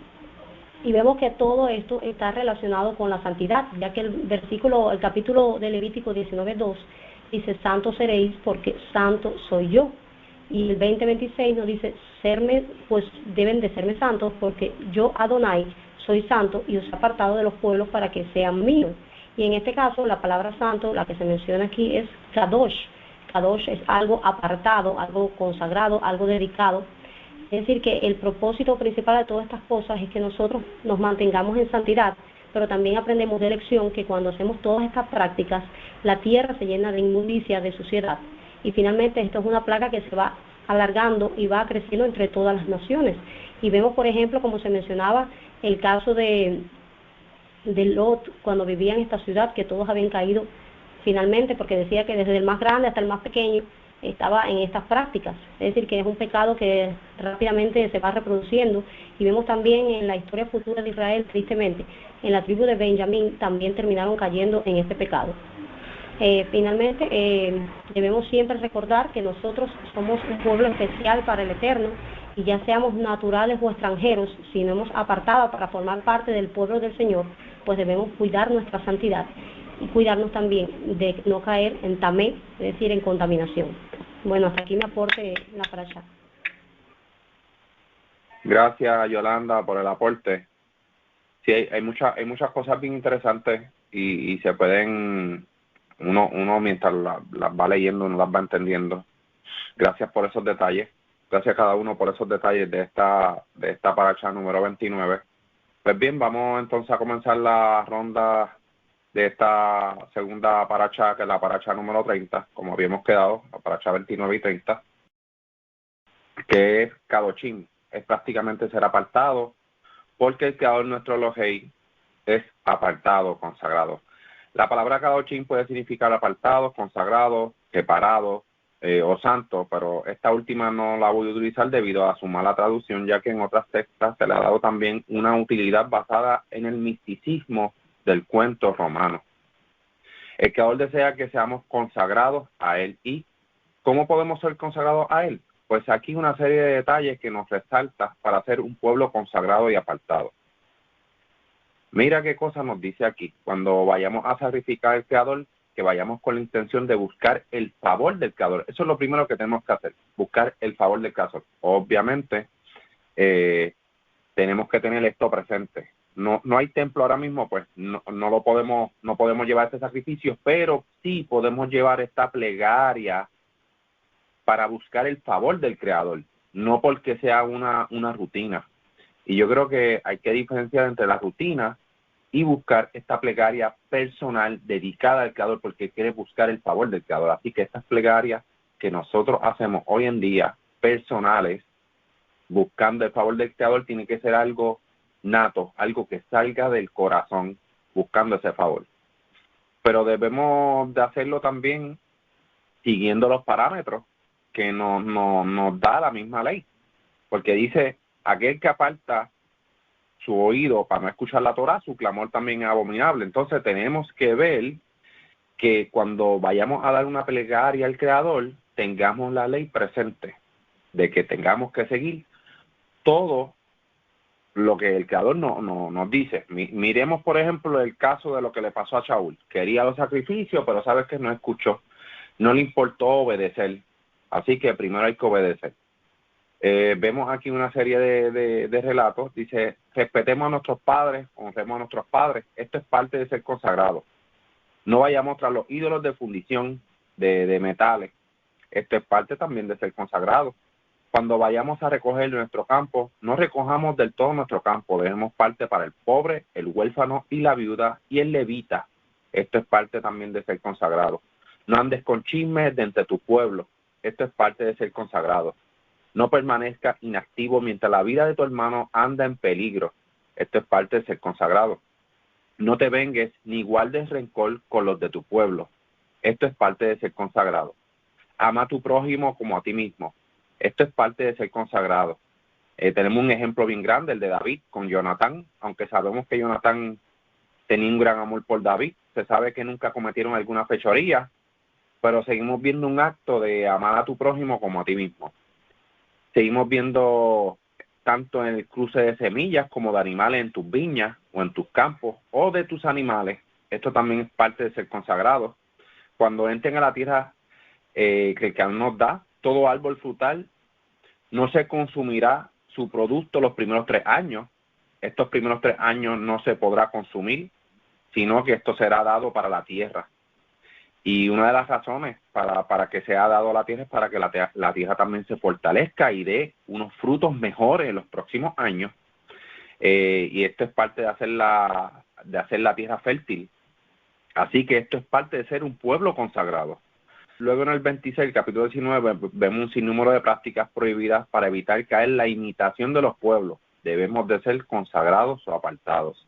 Y vemos que todo esto está relacionado con la santidad, ya que el capítulo de Levítico 19:2 dice, santos seréis porque santo soy yo. Y el 20:26 nos dice, pues deben de serme santos porque yo, Adonai, soy santo y os he apartado de los pueblos para que sean míos. Y en este caso, la palabra santo, la que se menciona aquí, es Kadosh. Kadosh es algo apartado, algo consagrado, algo dedicado. Es decir, que el propósito principal de todas estas cosas es que nosotros nos mantengamos en santidad, pero también aprendemos de lección que cuando hacemos todas estas prácticas, la tierra se llena de inmundicia, de suciedad. Y finalmente esto es una plaga que se va alargando y va creciendo entre todas las naciones. Y vemos, por ejemplo, como se mencionaba, el caso de Lot, cuando vivía en esta ciudad, que todos habían caído finalmente, porque decía que desde el más grande hasta el más pequeño estaba en estas prácticas. Es decir, que es un pecado que rápidamente se va reproduciendo. Y vemos también en la historia futura de Israel, tristemente, en la tribu de Benjamín también terminaron cayendo en este pecado. Finalmente, debemos siempre recordar que nosotros somos un pueblo especial para el Eterno, y ya seamos naturales o extranjeros, si nos hemos apartado para formar parte del pueblo del Señor, pues debemos cuidar nuestra santidad y cuidarnos también de no caer en tamé, es decir, en contaminación. Bueno, hasta aquí mi aporte la parashá. Gracias, Yolanda, por el aporte. Sí, hay muchas cosas bien interesantes y se pueden, uno mientras las va leyendo, uno las va entendiendo. Gracias por esos detalles. Gracias a cada uno por esos detalles de esta paracha número 29. Pues bien, vamos entonces a comenzar la ronda de esta segunda paracha, que es la paracha número 30, como habíamos quedado, la paracha 29 y 30, que es Kadoshim. Es prácticamente ser apartado, porque el creador nuestro Elohei es apartado, consagrado. La palabra Kadoshim puede significar apartado, consagrado, separado o santo, pero esta última no la voy a utilizar debido a su mala traducción, ya que en otras textas se le ha dado también una utilidad basada en el misticismo del cuento romano. El creador desea que seamos consagrados a él. ¿Y cómo podemos ser consagrados a él? Pues aquí una serie de detalles que nos resalta para ser un pueblo consagrado y apartado. Mira qué cosa nos dice aquí. Cuando vayamos a sacrificar al Creador, que vayamos con la intención de buscar el favor del Creador. Eso es lo primero que tenemos que hacer, buscar el favor del Creador. Obviamente, tenemos que tener esto presente. No hay templo ahora mismo, pues no podemos llevar este sacrificio, pero sí podemos llevar esta plegaria para buscar el favor del Creador, no porque sea una rutina. Y yo creo que hay que diferenciar entre la rutina y buscar esta plegaria personal dedicada al Creador, porque quiere buscar el favor del Creador. Así que estas plegarias que nosotros hacemos hoy en día, personales, buscando el favor del Creador, tiene que ser algo nato, algo que salga del corazón, buscando ese favor. Pero debemos de hacerlo también siguiendo los parámetros que nos da la misma ley, porque dice, aquel que aparta su oído para no escuchar la Torá, su clamor también es abominable. Entonces tenemos que ver que cuando vayamos a dar una plegaria al Creador, tengamos la ley presente, de que tengamos que seguir todo lo que el Creador nos dice. Miremos, por ejemplo, el caso de lo que le pasó a Shaul. Quería los sacrificios, pero sabes que no escuchó, no le importó obedecer. Así que primero hay que obedecer. Vemos aquí una serie de relatos. Dice, respetemos a nuestros padres, honremos a nuestros padres. Esto es parte de ser consagrado. No vayamos tras los ídolos de fundición de metales. Esto es parte también de ser consagrado. Cuando vayamos a recoger nuestro campo, no recojamos del todo nuestro campo. Dejemos parte para el pobre, el huérfano y la viuda y el levita. Esto es parte también de ser consagrado. No andes con chismes de entre tu pueblo. Esto es parte de ser consagrado. No permanezcas inactivo mientras la vida de tu hermano anda en peligro. Esto es parte de ser consagrado. No te vengues ni guardes rencor con los de tu pueblo. Esto es parte de ser consagrado. Ama a tu prójimo como a ti mismo. Esto es parte de ser consagrado. Tenemos un ejemplo bien grande, el de David con Jonatán. Aunque sabemos que Jonatán tenía un gran amor por David, se sabe que nunca cometieron alguna fechoría, pero seguimos viendo un acto de amar a tu prójimo como a ti mismo. Seguimos viendo tanto en el cruce de semillas como de animales en tus viñas o en tus campos o de tus animales. Esto también es parte de ser consagrado. Cuando entren a la tierra que el Creador nos da, todo árbol frutal no se consumirá su producto los primeros 3 años. Estos primeros 3 años no se podrá consumir, sino que esto será dado para la tierra. Y una de las razones para que sea dado a la tierra es para que la tierra también se fortalezca y dé unos frutos mejores en los próximos años. Y esto es parte de hacer la tierra fértil. Así que esto es parte de ser un pueblo consagrado. Luego en el 26, capítulo 19, vemos un sinnúmero de prácticas prohibidas para evitar caer en la imitación de los pueblos. Debemos de ser consagrados o apartados.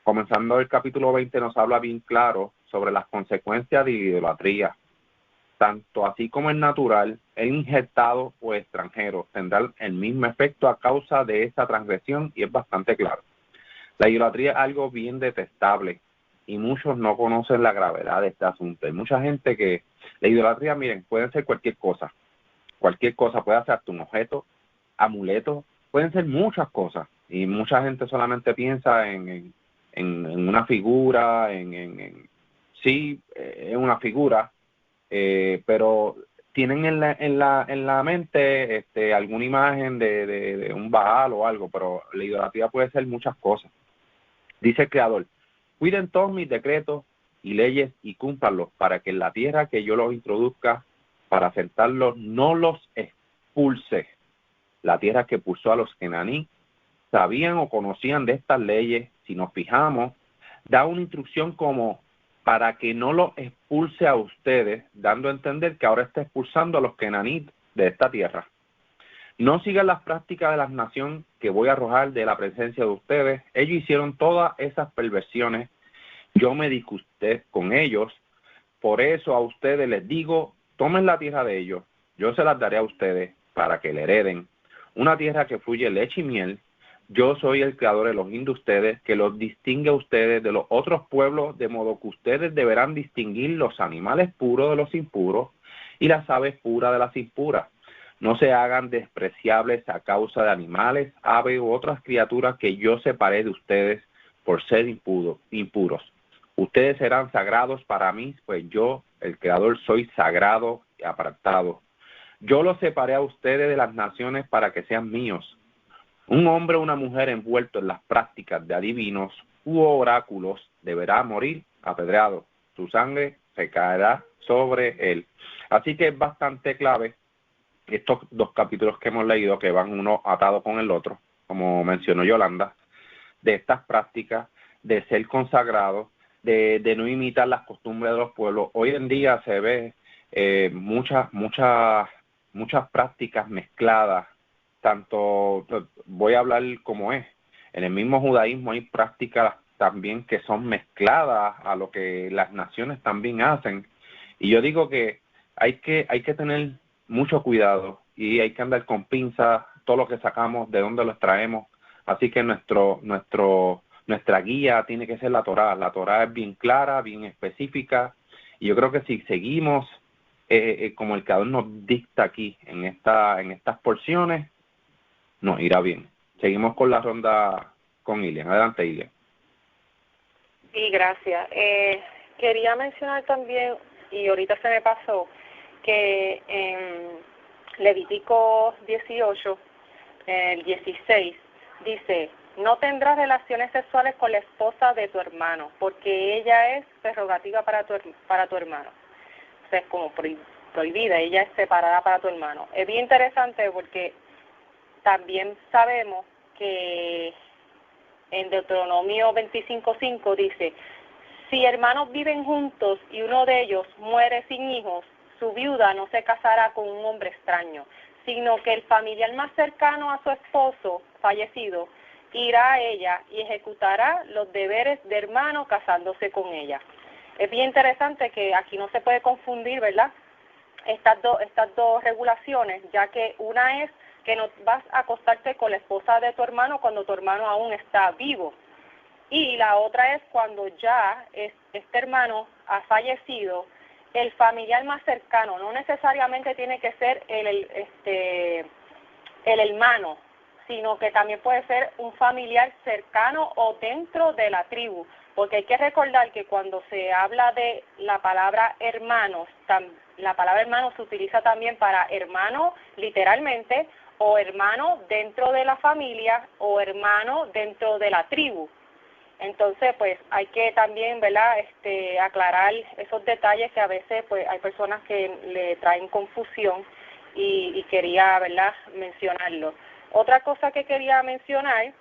Comenzando el capítulo 20 nos habla bien claro sobre las consecuencias de idolatría. Tanto así como el natural, el injertado o extranjero tendrá el mismo efecto a causa de esta transgresión y es bastante claro. La idolatría es algo bien detestable y muchos no conocen la gravedad de este asunto. Hay mucha gente que la idolatría, miren, puede ser cualquier cosa. Cualquier cosa, puede ser un objeto, amuleto, pueden ser muchas cosas. Y mucha gente solamente piensa en una figura, sí, es una figura, pero tienen en la mente alguna imagen de un Baal o algo, pero la idolatría puede ser muchas cosas. Dice el Creador: cuiden todos mis decretos y leyes y cúmplanlos, para que en la tierra que yo los introduzca para sentarlos no los expulse. La tierra que expulsó a los Kenaní sabían o conocían de estas leyes. Si nos fijamos, da una instrucción como para que no los expulse a ustedes, dando a entender que ahora está expulsando a los Kenaní de esta tierra. No sigan las prácticas de las naciones que voy a arrojar de la presencia de ustedes. Ellos hicieron todas esas perversiones. Yo me disgusté con ellos. Por eso a ustedes les digo, tomen la tierra de ellos. Yo se las daré a ustedes para que la hereden. Una tierra que fluye leche y miel. Yo soy el Creador Elohim de ustedes, que los distingue a ustedes de los otros pueblos, de modo que ustedes deberán distinguir los animales puros de los impuros y las aves puras de las impuras. No se hagan despreciables a causa de animales, aves u otras criaturas que yo separé de ustedes por ser impuros. Ustedes serán sagrados para mí, pues yo, el Creador, soy sagrado y apartado. Yo los separé a ustedes de las naciones para que sean míos. Un hombre o una mujer envuelto en las prácticas de adivinos u oráculos deberá morir apedreado. Su sangre recaerá sobre él. Así que es bastante clave estos dos capítulos que hemos leído, que van uno atado con el otro, como mencionó Yolanda, de estas prácticas, de ser consagrado, de no imitar las costumbres de los pueblos. Hoy en día se ve muchas prácticas mezcladas. Tanto, voy a hablar como es, en el mismo judaísmo hay prácticas también que son mezcladas a lo que las naciones también hacen, y yo digo que hay que tener mucho cuidado y hay que andar con pinzas todo lo que sacamos, de dónde lo extraemos. Así que nuestra guía tiene que ser la Torá. La Torá es bien clara, bien específica, y yo creo que si seguimos como el Creador nos dicta aquí en estas porciones, nos irá bien. Seguimos con la ronda con Ilian. Adelante, Ilian. Sí, gracias. Quería mencionar también, y ahorita se me pasó, que en Levítico 18, el 16, dice: no tendrás relaciones sexuales con la esposa de tu hermano, porque ella es prerrogativa para tu hermano. O sea, es como prohibida, ella es separada para tu hermano. Es bien interesante porque también sabemos que en Deuteronomio 25:5 dice: si hermanos viven juntos y uno de ellos muere sin hijos, su viuda no se casará con un hombre extraño, sino que el familiar más cercano a su esposo fallecido irá a ella y ejecutará los deberes de hermano casándose con ella. Es bien interesante que aquí no se puede confundir, ¿verdad?, estas dos regulaciones, ya que una es que no vas a acostarte con la esposa de tu hermano cuando tu hermano aún está vivo, y la otra es cuando ya este hermano ha fallecido. El familiar más cercano no necesariamente tiene que ser el hermano, sino que también puede ser un familiar cercano o dentro de la tribu, porque hay que recordar que cuando se habla de la palabra hermanos, la palabra hermano se utiliza también para hermano literalmente, o hermano dentro de la familia, o hermano dentro de la tribu. Entonces, pues hay que también, ¿verdad?, aclarar esos detalles que a veces pues hay personas que le traen confusión, y quería, ¿verdad?, mencionarlo. Otra cosa que quería mencionar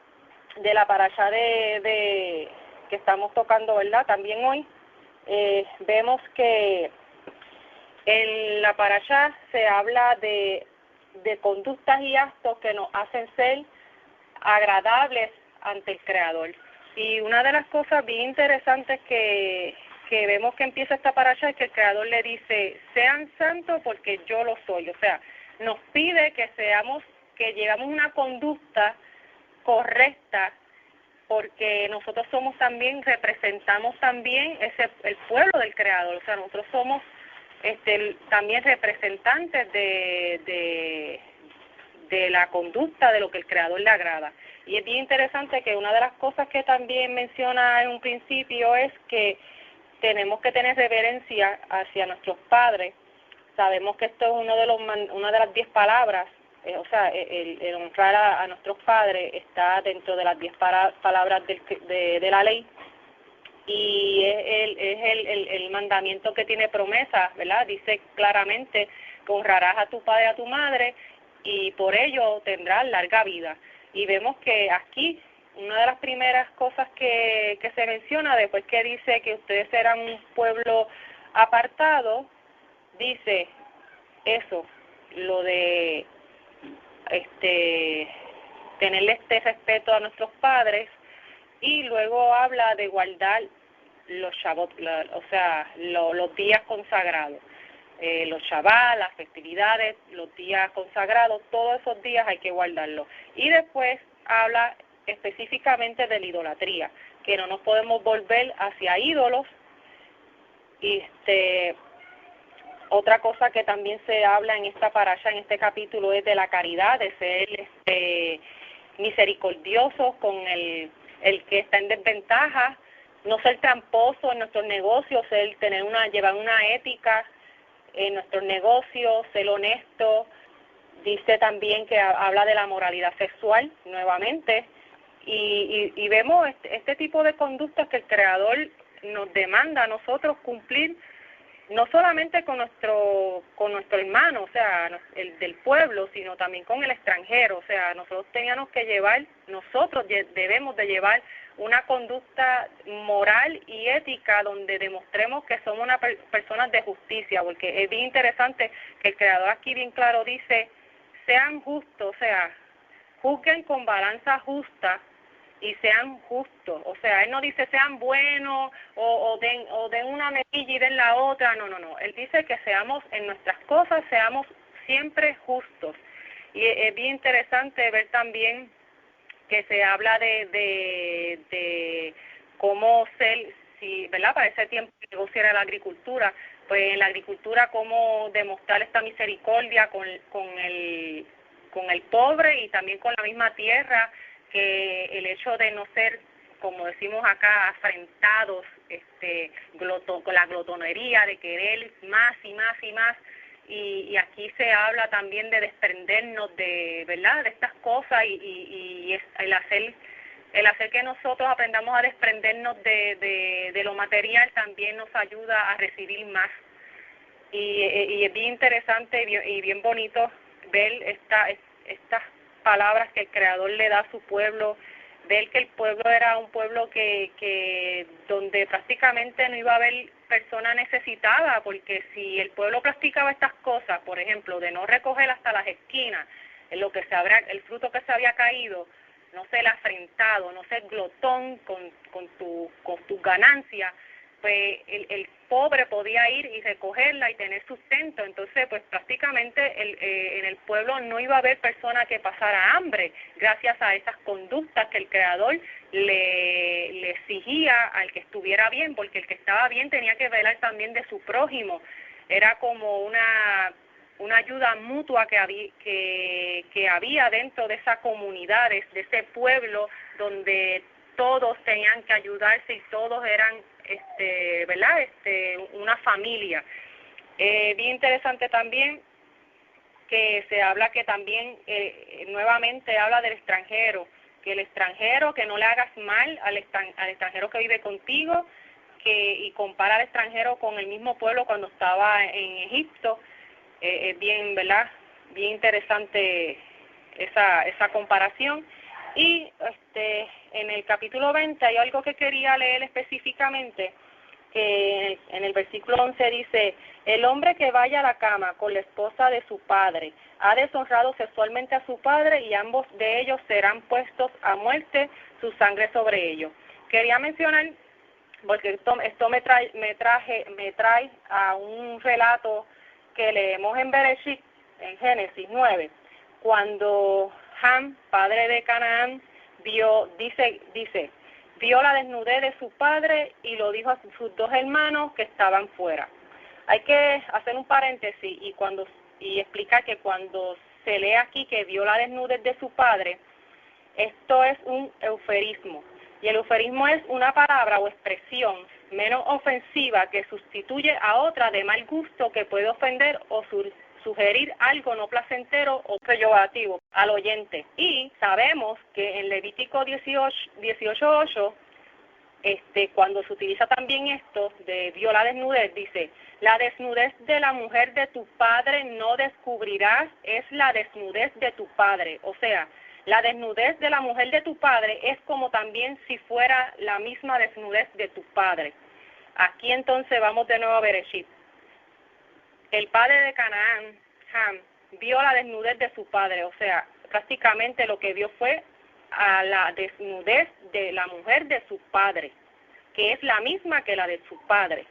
de la parashá de que estamos tocando, ¿verdad?, también hoy, vemos que en la parashá se habla de conductas y actos que nos hacen ser agradables ante el Creador. Y una de las cosas bien interesantes que vemos que empieza esta parashá es que el Creador le dice: sean santos porque yo lo soy. O sea, nos pide que llevamos una conducta correcta, porque nosotros representamos también el pueblo del Creador. O sea, nosotros somos también representantes de la conducta de lo que el Creador le agrada. Y es bien interesante que una de las cosas que también menciona en un principio es que tenemos que tener reverencia hacia nuestros padres, Sabemos que esto es una de las 10 palabras, o sea, el honrar a nuestros padres está dentro de las 10 palabras de la ley, y es el mandamiento que tiene promesa, ¿verdad? Dice claramente que honrarás a tu padre y a tu madre, y por ello tendrás larga vida. Y vemos que aquí una de las primeras cosas que se menciona, después que dice que ustedes serán un pueblo apartado, dice eso, lo de tenerle este respeto a nuestros padres, y luego habla de guardar los Shabbat, o sea, los días consagrados, los Shabbat, las festividades, los días consagrados, todos esos días hay que guardarlos. Y después habla específicamente de la idolatría, que no nos podemos volver hacia ídolos. Y otra cosa que también se habla en esta parasha, en este capítulo, es de la caridad, de ser misericordiosos con el que está en desventaja, no ser tramposo en nuestros negocios, llevar una ética en nuestros negocios, ser honesto. Dice también que habla de la moralidad sexual nuevamente, y vemos este tipo de conductas que el Creador nos demanda a nosotros cumplir, no solamente con nuestro hermano, o sea, el del pueblo, sino también con el extranjero. O sea, nosotros debemos de llevar una conducta moral y ética donde demostremos que somos una personas de justicia, porque es bien interesante que el Creador aquí bien claro dice, sean justos, o sea, juzguen con balanza justa y sean justos. O sea, él no dice sean buenos o den una mejilla y den la otra, no, él dice que seamos en nuestras cosas, seamos siempre justos. Y es bien interesante ver también que se habla de cómo ser, ¿verdad? Para ese tiempo el negocio era la agricultura, pues en la agricultura cómo demostrar esta misericordia con el pobre y también con la misma tierra, que el hecho de no ser, como decimos acá, afrentados con la glotonería, de querer más y más y más. Y aquí se habla también de desprendernos de, ¿verdad?, de estas cosas, y el hacer que nosotros aprendamos a desprendernos de lo material también nos ayuda a recibir más. Y es bien interesante y bien bonito ver estas palabras que el Creador le da a su pueblo, ver que el pueblo era un pueblo que donde prácticamente no iba a haber persona necesitada, porque si el pueblo practicaba estas cosas, por ejemplo, de no recoger hasta las esquinas el fruto que se había caído, no ser afrentado, no ser glotón con tus ganancias, pues el pobre podía ir y recogerla y tener sustento. Entonces, pues prácticamente en el pueblo no iba a haber persona que pasara hambre, gracias a esas conductas que el Creador le exigía al que estuviera bien, porque el que estaba bien tenía que velar también de su prójimo. Era como una ayuda mutua que había dentro de esa comunidad, de ese pueblo, donde todos tenían que ayudarse y todos eran ¿verdad? Una familia. Bien interesante también que se habla que también nuevamente habla del extranjero, que el extranjero, que no le hagas mal al extranjero que vive contigo, y compara al extranjero con el mismo pueblo cuando estaba en Egipto. Es bien, ¿verdad?, bien interesante esa comparación. Y en el capítulo 20 hay algo que quería leer específicamente, que en el versículo 11 dice: el hombre que vaya a la cama con la esposa de su padre ha deshonrado sexualmente a su padre, y ambos de ellos serán puestos a muerte, su sangre sobre ellos. Quería mencionar, porque esto me trae a un relato que leemos en Bereshit, en Génesis 9, cuando Ham, padre de Canaán, vio la desnudez de su padre y lo dijo a sus dos hermanos que estaban fuera. Hay que hacer un paréntesis y explicar que cuando se lee aquí que vio la desnudez de su padre, esto es un eufemismo, y el eufemismo es una palabra o expresión menos ofensiva, que sustituye a otra de mal gusto que puede ofender o sugerir algo no placentero o peyorativo al oyente. Y sabemos que en Levítico 18:8, cuando se utiliza también esto de viola desnudez, dice: la desnudez de la mujer de tu padre no descubrirás, es la desnudez de tu padre. O sea, la desnudez de la mujer de tu padre es como también si fuera la misma desnudez de tu padre. Aquí entonces vamos de nuevo a Bereshit. El padre de Canaán, Ham, vio la desnudez de su padre, o sea, prácticamente lo que vio fue a la desnudez de la mujer de su padre, que es la misma que la de su padre.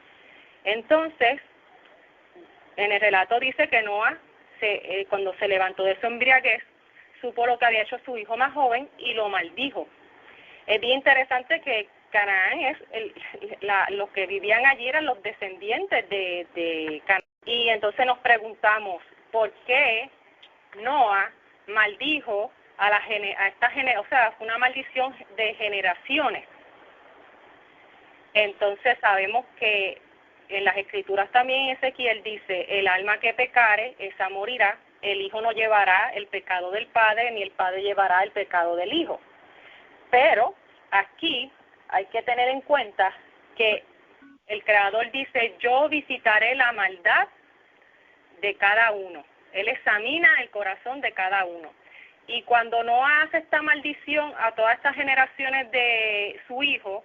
Entonces, en el relato dice que Noa, cuando se levantó de su embriaguez, supo lo que había hecho su hijo más joven y lo maldijo. Es bien interesante que Canaán los que vivían allí eran los descendientes de Canaán. Y entonces nos preguntamos, ¿por qué Noa maldijo a esta generación? O sea, fue una maldición de generaciones. Entonces sabemos que en las escrituras también Ezequiel dice: el alma que pecare, esa morirá, el hijo no llevará el pecado del padre, ni el padre llevará el pecado del hijo. Pero aquí hay que tener en cuenta que el Creador dice: yo visitaré la maldad de cada uno. Él examina el corazón de cada uno. Y cuando no hace esta maldición a todas estas generaciones de su hijo,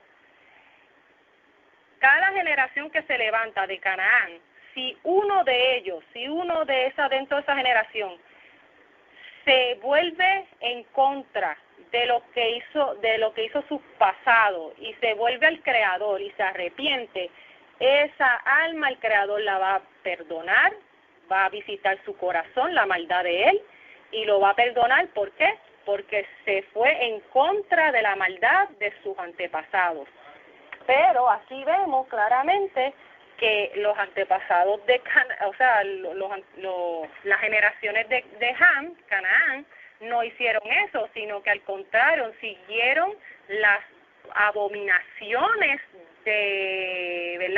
cada generación que se levanta de Canaán, si uno dentro de esa generación se vuelve en contra de lo que hizo su pasado y se vuelve al Creador y se arrepiente, esa alma el Creador la va a perdonar, va a visitar su corazón, la maldad de él, y lo va a perdonar. ¿Por qué? Porque se fue en contra de la maldad de sus antepasados. Pero aquí vemos claramente que los antepasados de las generaciones de Ham, Canaán, no hicieron eso, sino que al contrario, siguieron las abominaciones de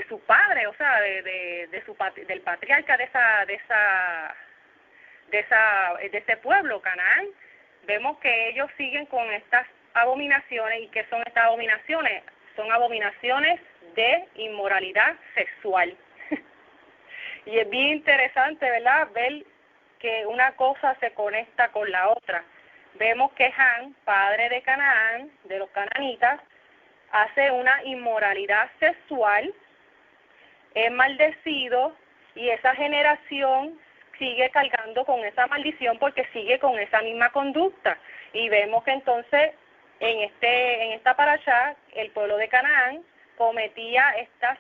su padre, o sea, del patriarca de ese pueblo, Canaán. Vemos que ellos siguen con estas abominaciones. ¿Y qué son estas abominaciones? Son abominaciones de inmoralidad sexual. Y es bien interesante, ¿verdad?, ver que una cosa se conecta con la otra. Vemos que Ham, padre de Canaán, de los cananitas, hace una inmoralidad sexual, es maldecido, y esa generación sigue cargando con esa maldición porque sigue con esa misma conducta. Y vemos que entonces en esta parashá el pueblo de Canaán cometía estas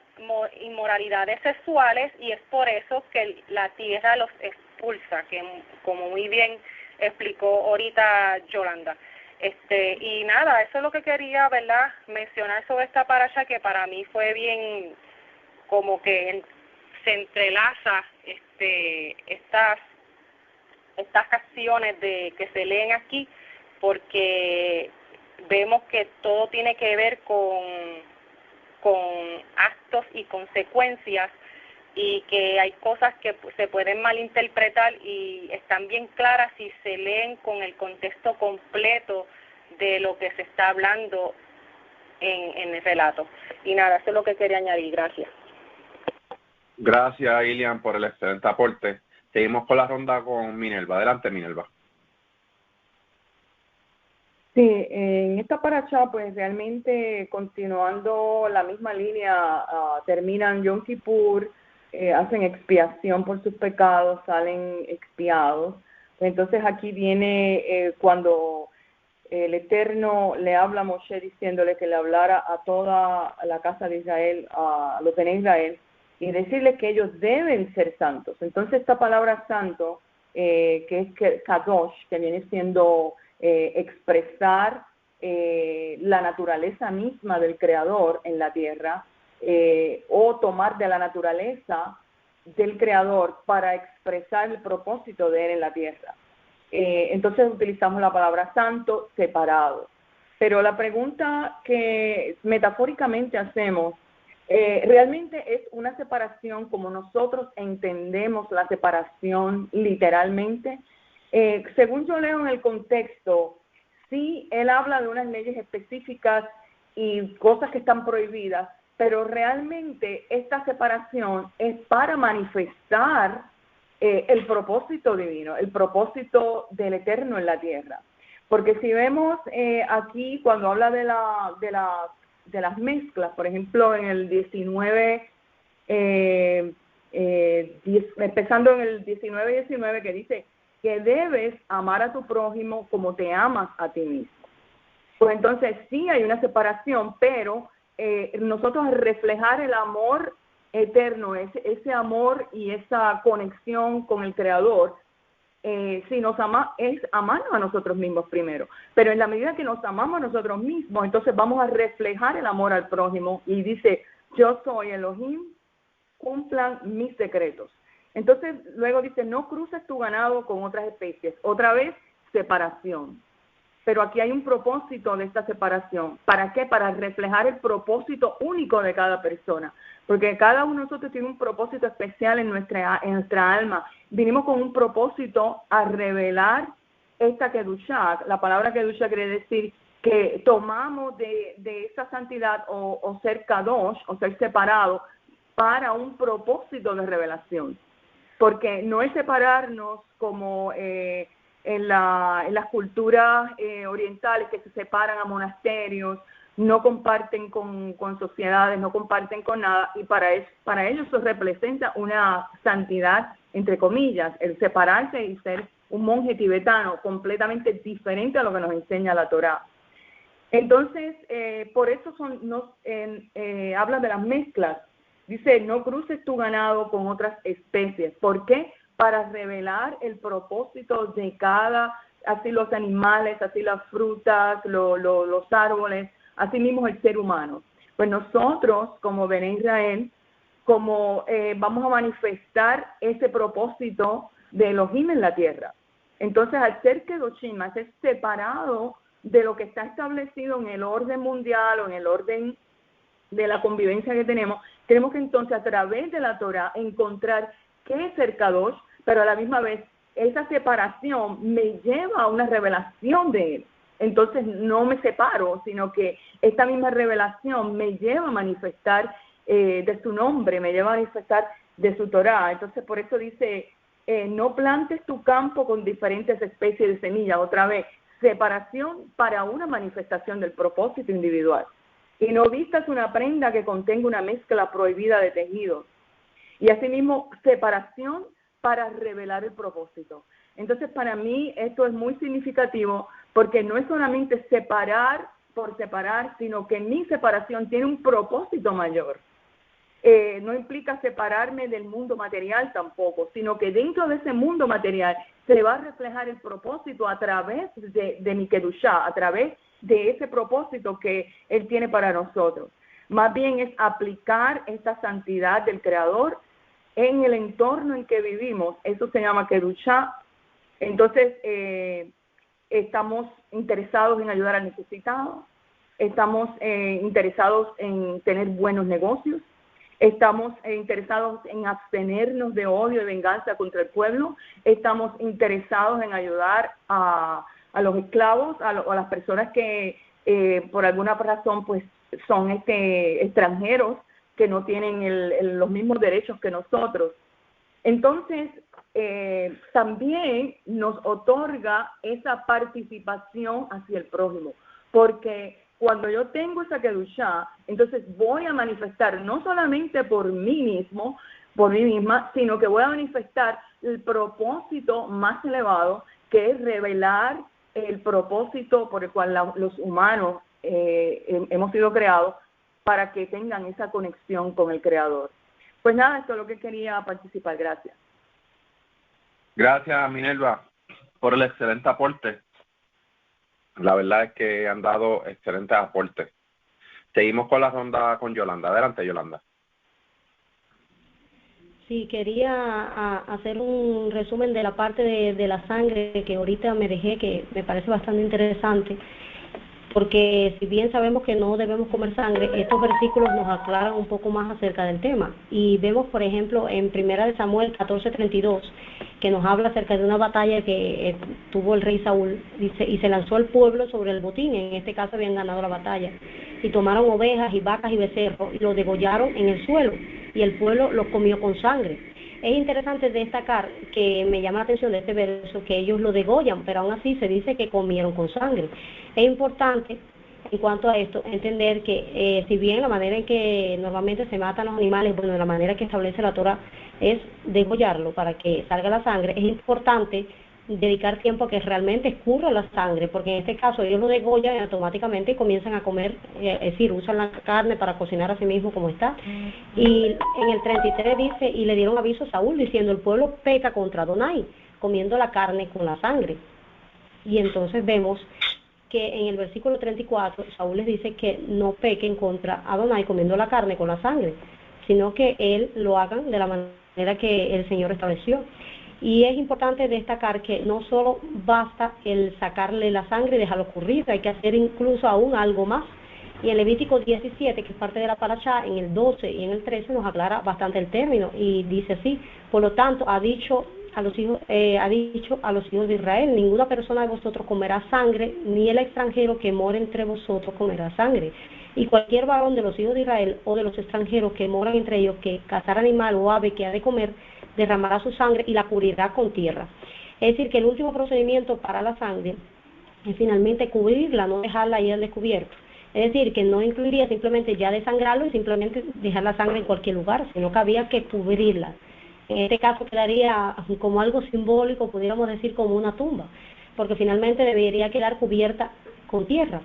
inmoralidades sexuales, y es por eso que la tierra los expulsa, que como muy bien explicó ahorita Yolanda. Y nada, eso es lo que quería, ¿verdad?, mencionar sobre esta parashá, que para mí fue bien, como que se entrelaza estas acciones que se leen aquí, porque vemos que todo tiene que ver con actos y consecuencias, y que hay cosas que se pueden malinterpretar y están bien claras si se leen con el contexto completo de lo que se está hablando en el relato. Y nada, eso es lo que quería añadir. Gracias. Gracias, Ilian, por el excelente aporte. Seguimos con la ronda con Minerva. Adelante, Minerva. Sí, en esta parashá, pues realmente continuando la misma línea, terminan Yom Kippur, hacen expiación por sus pecados, salen expiados. Entonces aquí viene cuando el Eterno le habla a Moshe diciéndole que le hablara a toda la casa de Israel, a los de Israel, y decirle que ellos deben ser santos. Entonces esta palabra santo, que es Kadosh, que viene siendo expresar la naturaleza misma del Creador en la tierra, o tomar de la naturaleza del Creador para expresar el propósito de Él en la tierra. Entonces utilizamos la palabra santo, separado. Pero la pregunta que metafóricamente hacemos, ¿realmente es una separación como nosotros entendemos la separación literalmente? Según yo leo en el contexto, sí, él habla de unas leyes específicas y cosas que están prohibidas, pero realmente esta separación es para manifestar el propósito divino, el propósito del Eterno en la tierra. Porque si vemos aquí, cuando habla de las mezclas, por ejemplo, en el 19, empezando en el 19 que dice que debes amar a tu prójimo como te amas a ti mismo. Pues entonces sí hay una separación, pero nosotros al reflejar el amor eterno, ese amor y esa conexión con el Creador, si nos ama, es amarnos a nosotros mismos primero. Pero en la medida que nos amamos a nosotros mismos, entonces vamos a reflejar el amor al prójimo. Y dice, yo soy Elohim, cumplan mis decretos. Entonces luego dice, no cruces tu ganado con otras especies. Otra vez, separación. Pero aquí hay un propósito de esta separación. ¿Para qué? Para reflejar el propósito único de cada persona. Porque cada uno de nosotros tiene un propósito especial en nuestra alma. Vinimos con un propósito a revelar esta Kedushá. La palabra Kedushá quiere decir que tomamos de esa santidad o ser Kadosh, o ser separado, para un propósito de revelación. Porque no es separarnos como en las culturas orientales que se separan a monasterios, no comparten con sociedades, no comparten con nada, y para ellos eso representa una santidad, entre comillas, el separarse y ser un monje tibetano completamente diferente a lo que nos enseña la Torá. Entonces, por eso habla de las mezclas. Dice, no cruces tu ganado con otras especies. ¿Por qué? Para revelar el propósito de así los animales, así las frutas, los árboles, así mismo el ser humano. Pues nosotros, como Bené Israel, vamos a manifestar ese propósito de Elohim en la tierra. Entonces, al ser Kedoshim, al ser separado de lo que está establecido en el orden mundial o en el orden de la convivencia que tenemos que entonces a través de la Torah encontrar qué es ser Kadosh, pero a la misma vez esa separación me lleva a una revelación de él. Entonces no me separo, sino que esta misma revelación me lleva a manifestar de su nombre, me lleva a manifestar de su Torah. Entonces por eso dice, no plantes tu campo con diferentes especies de semillas. Otra vez, separación para una manifestación del propósito individual. Y no vistas una prenda que contenga una mezcla prohibida de tejidos. Y asimismo, separación para revelar el propósito. Entonces, para mí esto es muy significativo porque no es solamente separar por separar, sino que mi separación tiene un propósito mayor. No implica separarme del mundo material tampoco, sino que dentro de ese mundo material se va a reflejar el propósito a través de mi Kedushá, a través de ese propósito que Él tiene para nosotros. Más bien es aplicar esta santidad del Creador en el entorno en que vivimos. Eso se llama Kedushá. Entonces, estamos interesados en ayudar al necesitado, estamos interesados en tener buenos negocios, estamos interesados en abstenernos de odio y venganza contra el pueblo, estamos interesados en ayudar a los esclavos, a las personas que por alguna razón pues son extranjeros que no tienen los mismos derechos que nosotros. Entonces, también nos otorga esa participación hacia el prójimo, porque cuando yo tengo esa Kedushá, entonces voy a manifestar no solamente por mí mismo, por mí misma, sino que voy a manifestar el propósito más elevado, que es revelar el propósito por el cual los humanos hemos sido creados, para que tengan esa conexión con el Creador. Pues nada, esto es lo que quería participar. Gracias. Gracias, Minerva, por el excelente aporte. La verdad es que han dado excelentes aportes. Seguimos con la ronda con Yolanda. Adelante, Yolanda. Sí, quería hacer un resumen de la parte de la sangre que ahorita me dejé, que me parece bastante interesante, porque si bien sabemos que no debemos comer sangre, estos versículos nos aclaran un poco más acerca del tema. Y vemos, por ejemplo, en 1 Samuel 14:32, que nos habla acerca de una batalla que tuvo el rey Saúl, dice, y se lanzó el pueblo sobre el botín, en este caso habían ganado la batalla, y tomaron ovejas y vacas y becerros, y los degollaron en el suelo, y el pueblo los comió con sangre. Es interesante destacar que me llama la atención de este verso que ellos lo degollan, pero aún así se dice que comieron con sangre. Es importante en cuanto a esto entender que si bien la manera en que normalmente se matan los animales, bueno, la manera que establece la Torah es degollarlo para que salga la sangre, es importante dedicar tiempo a que realmente escurra la sangre, porque en este caso ellos lo degollan y automáticamente comienzan a comer, es decir, usan la carne para cocinar a sí mismo como está. Y en el 33 dice, y le dieron aviso a Saúl diciendo, el pueblo peca contra Adonai, comiendo la carne con la sangre. Y entonces vemos que en el versículo 34 Saúl les dice que no pequen contra Adonai comiendo la carne con la sangre, sino que él lo hagan de la manera que el Señor estableció. Y es importante destacar que no solo basta el sacarle la sangre y dejarlo ocurrir, hay que hacer incluso aún algo más. Y en Levítico 17, que es parte de la parashá, en el 12 y en el 13 nos aclara bastante el término y dice así, por lo tanto ha dicho a los hijos de Israel, ninguna persona de vosotros comerá sangre, ni el extranjero que mora entre vosotros comerá sangre. Y cualquier varón de los hijos de Israel o de los extranjeros que moran entre ellos, que cazar animal o ave que ha de comer, derramará su sangre y la cubrirá con tierra. Es decir, que el último procedimiento para la sangre es finalmente cubrirla, no dejarla ahí al descubierto. Es decir, que no incluiría simplemente ya desangrarlo y simplemente dejar la sangre en cualquier lugar, sino que había que cubrirla. En este caso quedaría como algo simbólico, pudiéramos decir como una tumba, porque finalmente debería quedar cubierta con tierra.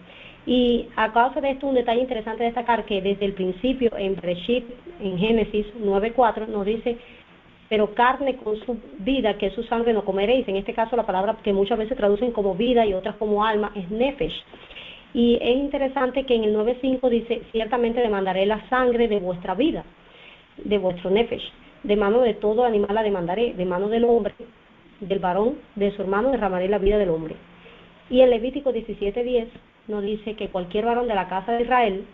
Y a causa de esto, un detalle interesante destacar que desde el principio en Bereshit, en Génesis 9:4, nos dice, pero carne con su vida, que es su sangre, no comeréis. En este caso la palabra que muchas veces traducen como vida y otras como alma es nefesh. Y es interesante que en el 9:5 dice, ciertamente demandaré la sangre de vuestra vida, de vuestro nefesh, de mano de todo animal la demandaré, de mano del hombre, del varón, de su hermano derramaré la vida del hombre. Y en Levítico 17:10 nos dice que cualquier varón de la casa de Israel,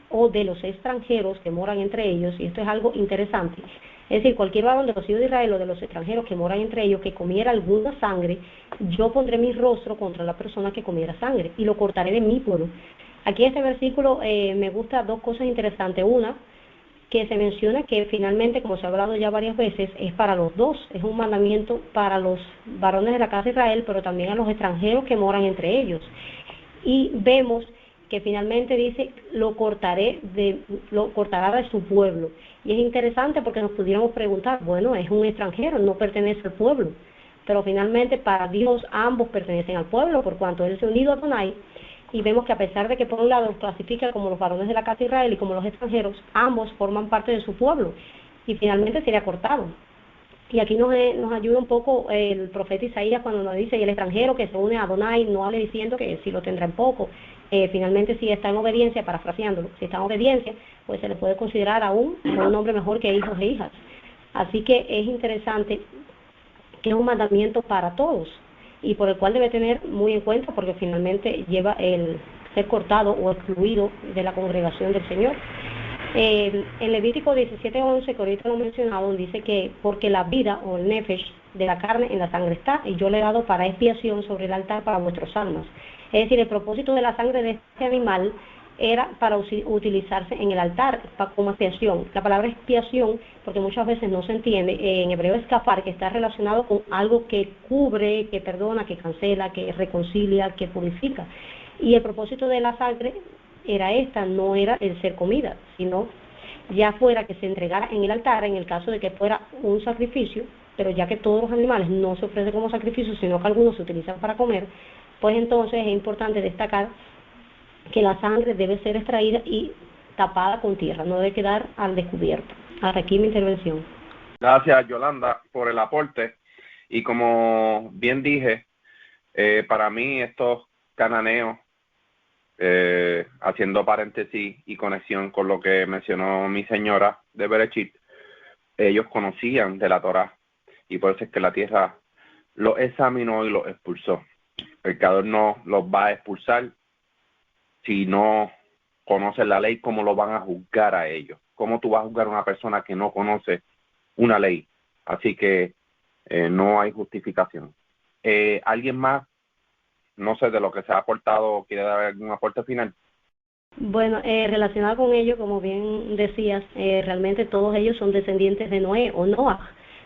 o de los extranjeros que moran entre ellos, y esto es algo interesante, es decir, cualquier varón de los hijos de Israel o de los extranjeros que moran entre ellos que comiera alguna sangre, yo pondré mi rostro contra la persona que comiera sangre y lo cortaré de mi pueblo. Aquí en este versículo me gusta dos cosas interesantes. Una, que se menciona que finalmente, como se ha hablado ya varias veces, es para los dos, es un mandamiento para los varones de la casa de Israel, pero también a los extranjeros que moran entre ellos. Y vemos que finalmente dice, lo cortará de su pueblo. Y es interesante porque nos pudiéramos preguntar, bueno, es un extranjero, no pertenece al pueblo, pero finalmente para Dios ambos pertenecen al pueblo, por cuanto Él se ha unido a Adonai, y vemos que a pesar de que por un lado los clasifica como los varones de la casa de Israel y como los extranjeros, ambos forman parte de su pueblo, y finalmente sería cortado. Y aquí nos ayuda un poco el profeta Isaías cuando nos dice, y el extranjero que se une a Adonai no hable diciendo que si lo tendrá en poco. Finalmente, si está en obediencia, parafraseándolo, si está en obediencia, pues se le puede considerar aún un hombre mejor que hijos e hijas. Así que es interesante que es un mandamiento para todos y por el cual debe tener muy en cuenta porque finalmente lleva el ser cortado o excluido de la congregación del Señor. En Levítico 17:11, que ahorita lo mencionaron, dice que porque la vida o el nefesh de la carne en la sangre está, y yo le he dado para expiación sobre el altar para vuestras almas. Es decir, el propósito de la sangre de este animal era para utilizarse en el altar como expiación. La palabra expiación, porque muchas veces no se entiende, en hebreo es kafar, que está relacionado con algo que cubre, que perdona, que cancela, que reconcilia, que purifica. Y el propósito de la sangre era esta, no era el ser comida, sino ya fuera que se entregara en el altar, en el caso de que fuera un sacrificio, pero ya que todos los animales no se ofrecen como sacrificio, sino que algunos se utilizan para comer, pues entonces es importante destacar que la sangre debe ser extraída y tapada con tierra, no debe quedar al descubierto. Hasta aquí mi intervención. Gracias, Yolanda, por el aporte. Y como bien dije, para mí estos cananeos, haciendo paréntesis y conexión con lo que mencionó mi señora de Bereshit, ellos conocían de la Torá y por eso es que la tierra los examinó y los expulsó. El pecador no los va a expulsar. Si no conocen la ley, ¿cómo lo van a juzgar a ellos? ¿Cómo tú vas a juzgar a una persona que no conoce una ley? Así que no hay justificación. ¿Alguien más, no sé, de lo que se ha aportado, quiere dar algún aporte final? Bueno, relacionado con ello, como bien decías, realmente todos ellos son descendientes de Noé o Noah.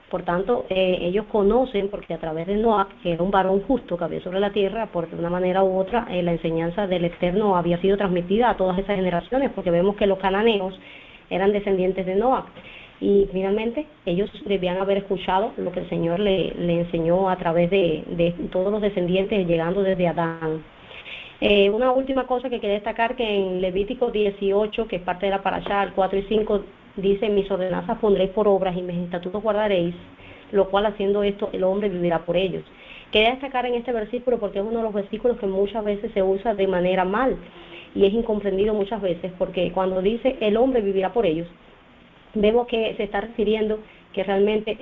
Por tanto, ellos conocen, porque a través de Noah, que era un varón justo que había sobre la tierra, por una manera u otra, la enseñanza del Eterno había sido transmitida a todas esas generaciones, porque vemos que los cananeos eran descendientes de Noah. Y finalmente, ellos debían haber escuchado lo que el Señor le enseñó a través de todos los descendientes, llegando desde Adán. Una última cosa que quería destacar, que en Levítico 18, que es parte de la parashá, el 4 y 5, dice: mis ordenanzas pondréis por obras y mis estatutos guardaréis, lo cual haciendo esto el hombre vivirá por ellos. Quería destacar en este versículo porque es uno de los versículos que muchas veces se usa de manera mal y es incomprendido muchas veces, porque cuando dice el hombre vivirá por ellos, vemos que se está refiriendo que realmente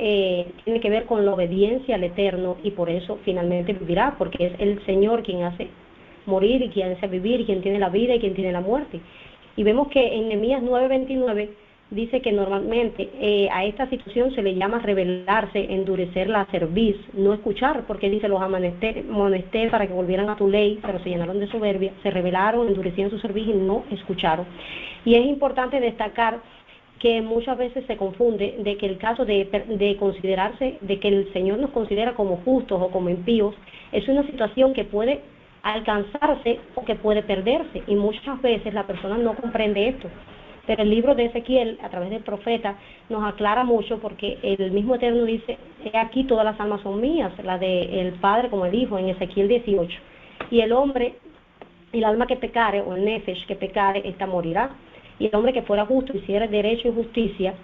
tiene que ver con la obediencia al Eterno, y por eso finalmente vivirá, porque es el Señor quien hace morir y quien hace vivir, y quien tiene la vida y quien tiene la muerte. Y vemos que en Nehemías 9:29 dice que normalmente a esta situación se le llama rebelarse, endurecer la cerviz, no escuchar, porque dice: los amonesté para que volvieran a tu ley, pero se llenaron de soberbia, se rebelaron, endurecieron su cerviz y no escucharon. Y es importante destacar que muchas veces se confunde de que el caso de considerarse, de que el Señor nos considera como justos o como impíos, es una situación que puede alcanzarse o que puede perderse, y muchas veces la persona no comprende esto. Pero el libro de Ezequiel, a través del profeta, nos aclara mucho, porque el mismo Eterno dice: he aquí todas las almas son mías, la del Padre como el Hijo, en Ezequiel 18. Y el hombre, el alma que pecare, o el nefesh que pecare, esta morirá. Y el hombre que fuera justo, hiciera derecho y justicia.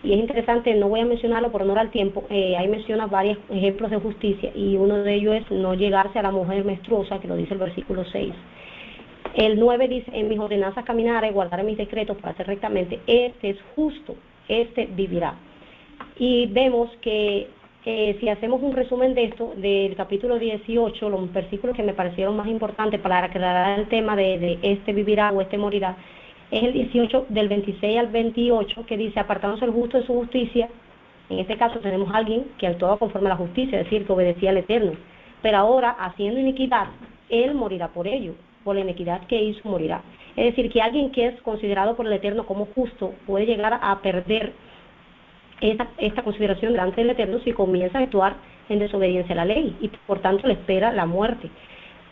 Y es interesante, no voy a mencionarlo por honor al tiempo, ahí menciona varios ejemplos de justicia, y uno de ellos es no llegarse a la mujer menstruosa, que lo dice el versículo 6. El 9 dice: en mis ordenanzas caminaré, guardaré mis decretos para hacer rectamente, este es justo, este vivirá. Y vemos que si hacemos un resumen de esto, del capítulo 18, los versículos que me parecieron más importantes para aclarar el tema de este vivirá o este morirá, es el 18, del 26 al 28, que dice: apartándose el justo de su justicia. En este caso tenemos a alguien que actuaba conforme a la justicia, es decir, que obedecía al Eterno, pero ahora, haciendo iniquidad, él morirá por ello, por la iniquidad que hizo morirá. Es decir, que alguien que es considerado por el Eterno como justo puede llegar a perder esta consideración delante del Eterno si comienza a actuar en desobediencia a la ley, y por tanto le espera la muerte.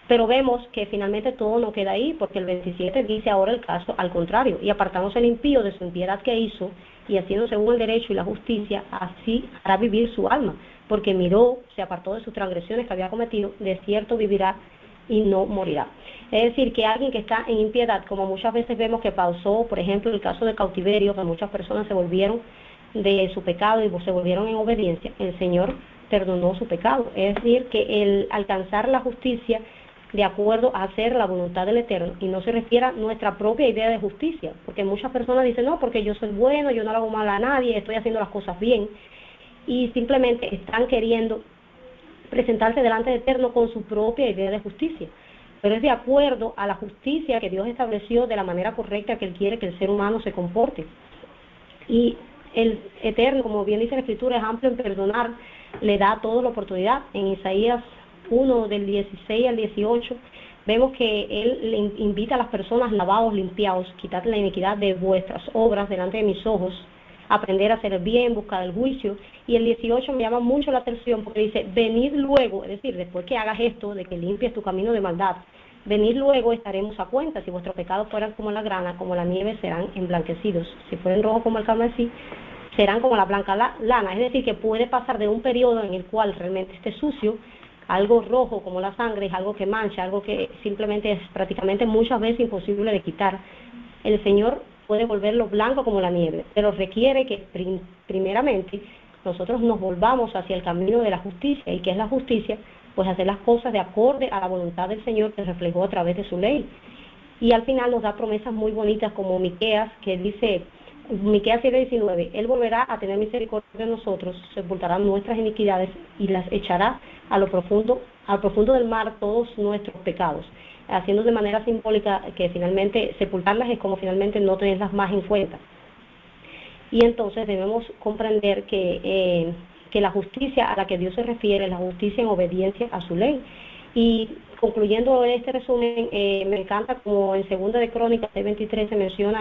Pero vemos que finalmente todo no queda ahí, porque el 27 dice ahora el caso al contrario: y apartándose el impío de su impiedad que hizo, y haciendo según el derecho y la justicia, así hará vivir su alma, porque miró, se apartó de sus transgresiones que había cometido, de cierto vivirá y no morirá. Es decir, que alguien que está en impiedad, como muchas veces vemos que pasó, por ejemplo, el caso del cautiverio, que muchas personas se volvieron de su pecado y se volvieron en obediencia, el Señor perdonó su pecado. Es decir, que el alcanzar la justicia de acuerdo a hacer la voluntad del Eterno, y no se refiere a nuestra propia idea de justicia, porque muchas personas dicen: no, porque yo soy bueno, yo no le hago mal a nadie, estoy haciendo las cosas bien, y simplemente están queriendo presentarse delante del Eterno con su propia idea de justicia, pero es de acuerdo a la justicia que Dios estableció, de la manera correcta que Él quiere que el ser humano se comporte. Y el Eterno, como bien dice la Escritura, es amplio en perdonar, le da a todos la oportunidad. En Isaías 1, del 16 al 18, vemos que Él le invita a las personas: lavaos, limpiaos, quitad la iniquidad de vuestras obras delante de mis ojos, aprender a hacer el bien, buscar el juicio. Y el 18 me llama mucho la atención, porque dice: venid luego, es decir, después que hagas esto, de que limpies tu camino de maldad, venid luego, estaremos a cuenta. Si vuestros pecados fueran como la grana, como la nieve, serán emblanquecidos. Si fueren rojos como el carmesí, serán como la blanca lana. Es decir, que puede pasar de un periodo en el cual realmente esté sucio, algo rojo como la sangre, es algo que mancha, algo que simplemente es prácticamente muchas veces imposible de quitar. El Señor puede volverlo blanco como la nieve, pero requiere que primeramente nosotros nos volvamos hacia el camino de la justicia. ¿Y qué es la justicia? Pues hacer las cosas de acorde a la voluntad del Señor, que reflejó a través de su ley. Y al final nos da promesas muy bonitas, como Miqueas, que dice: Miqueas 7:19, Él volverá a tener misericordia de nosotros, sepultará nuestras iniquidades y las echará a lo profundo, al profundo del mar todos nuestros pecados, haciendo de manera simbólica que finalmente sepultarlas es como finalmente no tenerlas más en cuenta. Y entonces debemos comprender que la justicia a la que Dios se refiere es la justicia en obediencia a su ley. Y concluyendo este resumen, me encanta como en 2 de Crónicas 6:23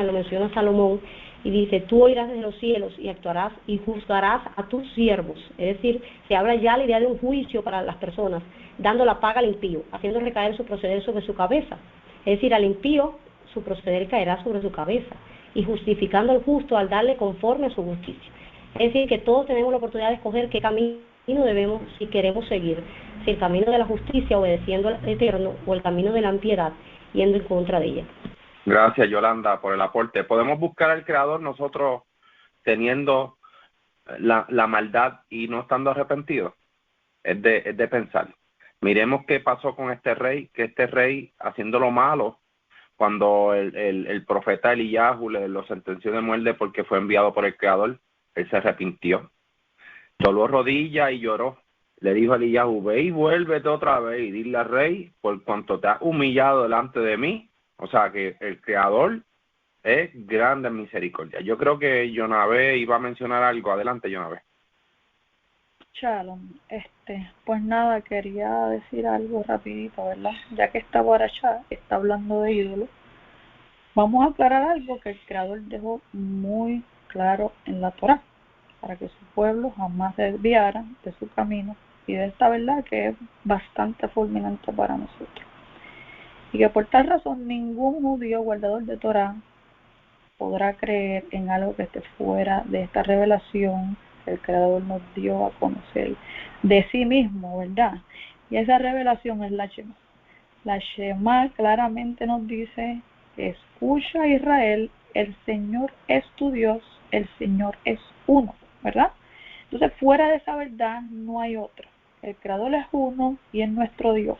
lo menciona Salomón, y dice, tú oirás desde los cielos y actuarás y juzgarás a tus siervos. Es decir, se habla ya la idea de un juicio para las personas, dando la paga al impío, haciendo recaer su proceder sobre su cabeza. Es decir, al impío su proceder caerá sobre su cabeza, y justificando al justo al darle conforme a su justicia. Es decir, que todos tenemos la oportunidad de escoger qué camino debemos, si queremos seguir, si el camino de la justicia obedeciendo al Eterno o el camino de la impiedad yendo en contra de ella. Gracias, Yolanda, por el aporte. ¿Podemos buscar al Creador nosotros teniendo la maldad y no estando arrepentidos? Es de pensar. Miremos qué pasó con este rey, que este rey, haciendo lo malo, cuando el profeta Eliyahu lo sentenció de muerte porque fue enviado por el Creador, él se arrepintió. Dobló rodillas y lloró. Le dijo a Eliyahu, ve y vuélvete otra vez y dile al rey, por cuanto te has humillado delante de mí. O sea que el Creador es grande en misericordia. Yo creo que Yonavé iba a mencionar algo. Adelante, Yonavé. Shalom, pues nada, quería decir algo rapidito, ¿verdad? Ya que esta Parashá está hablando de ídolos, vamos a aclarar algo que el Creador dejó muy claro en la Torá, para que su pueblo jamás se desviara de su camino y de esta verdad que es bastante fulminante para nosotros. Y que por tal razón ningún judío guardador de Torá podrá creer en algo que esté fuera de esta revelación que el Creador nos dio a conocer de sí mismo, ¿verdad? Y esa revelación es la Shema. La Shema claramente nos dice, escucha Israel, el Señor es tu Dios, el Señor es uno, ¿verdad? Entonces fuera de esa verdad no hay otra. El Creador es uno y es nuestro Dios.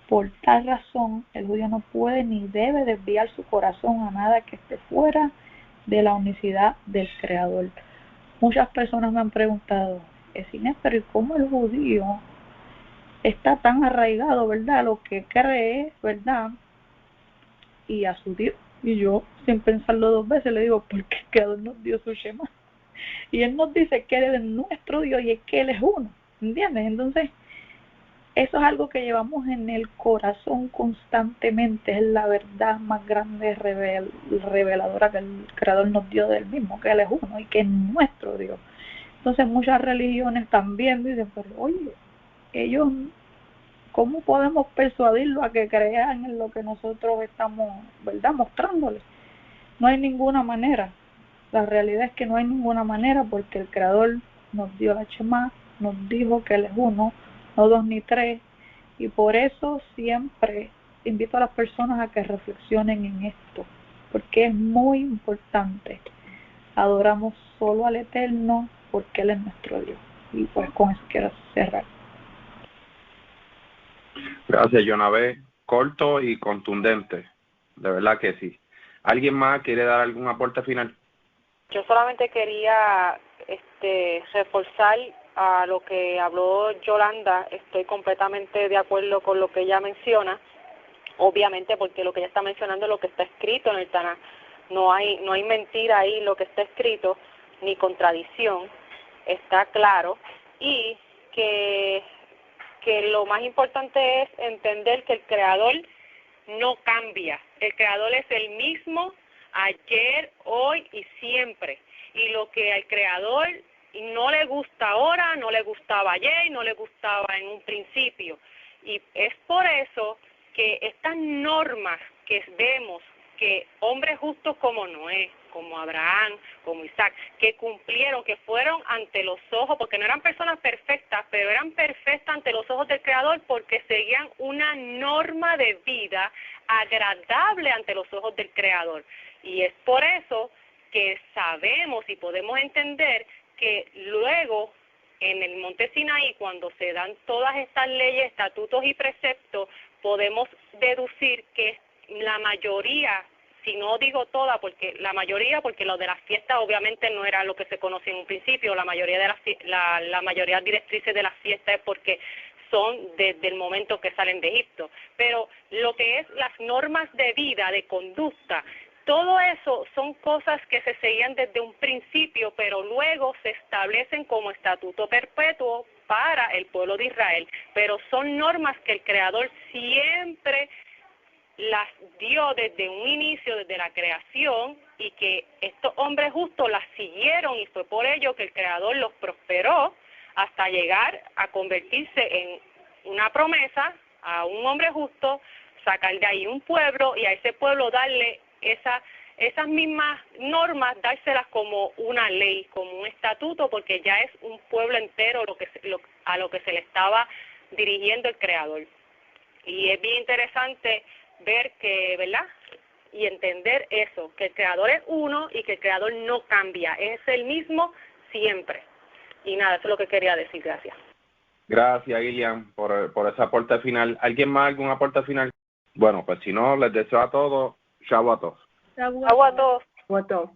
Por tal razón, el judío no puede ni debe desviar su corazón a nada que esté fuera de la unicidad del Creador. Muchas personas me han preguntado, Inés, pero ¿y cómo el judío está tan arraigado, verdad, a lo que cree, verdad, y a su Dios? Y yo, sin pensarlo dos veces, le digo, porque el Creador nos dio su Shema. Y Él nos dice que Él es nuestro Dios y es que Él es uno, ¿entiendes? Entonces, eso es algo que llevamos en el corazón constantemente, es la verdad más grande reveladora que el Creador nos dio del mismo, que Él es uno y que es nuestro Dios. Entonces muchas religiones también dicen, pero oye, ellos, ¿cómo podemos persuadirlos a que crean en lo que nosotros estamos, verdad, mostrándoles? No hay ninguna manera. La realidad es que no hay ninguna manera porque el Creador nos dio la Shema, nos dijo que Él es uno, no dos ni tres, y por eso siempre invito a las personas a que reflexionen en esto, porque es muy importante. Adoramos solo al Eterno porque Él es nuestro Dios. Y pues con eso quiero cerrar. Gracias, Yonavé. Corto y contundente. De verdad que sí. ¿Alguien más quiere dar algún aporte final? Yo solamente quería reforzar a lo que habló Yolanda. Estoy completamente de acuerdo con lo que ella menciona, obviamente porque lo que ella está mencionando es lo que está escrito en el Tanaj. No hay mentira ahí, lo que está escrito, ni contradicción, está claro. Y que lo más importante es entender que el Creador no cambia. El Creador es el mismo ayer, hoy y siempre. Y lo que al Creador no le gusta ahora, no le gustaba ayer, no le gustaba en un principio. Y es por eso que estas normas que vemos, que hombres justos como Noé, como Abraham, como Isaac, que cumplieron, que fueron ante los ojos, porque no eran personas perfectas, pero eran perfectas ante los ojos del Creador porque seguían una norma de vida agradable ante los ojos del Creador. Y es por eso que sabemos y podemos entender que luego en el Monte Sinaí, cuando se dan todas estas leyes, estatutos y preceptos, podemos deducir que la mayoría si no digo toda, porque la mayoría, porque lo de las fiestas obviamente no era lo que se conocía en un principio, la mayoría de la mayoría directrices de las fiestas es porque son desde el momento que salen de Egipto, pero lo que es las normas de vida, de conducta, todo eso son cosas que se seguían desde un principio, pero luego se establecen como estatuto perpetuo para el pueblo de Israel, pero son normas que el Creador siempre las dio desde un inicio, desde la creación, y que estos hombres justos las siguieron, y fue por ello que el Creador los prosperó hasta llegar a convertirse en una promesa a un hombre justo, sacar de ahí un pueblo, y a ese pueblo darle esas mismas normas, dárselas como una ley, como un estatuto, porque ya es un pueblo entero a lo que se le estaba dirigiendo el Creador. Y es bien interesante ver que, ¿verdad?, y entender eso, que el Creador es uno y que el Creador no cambia, es el mismo siempre. Y nada, eso es lo que quería decir. Gracias. Gracias, Ilian, por ese aporte final. ¿Alguien más, algún aporte final? Bueno, pues si no, les deseo a todos, chau a todos. Chau a todos. Voto.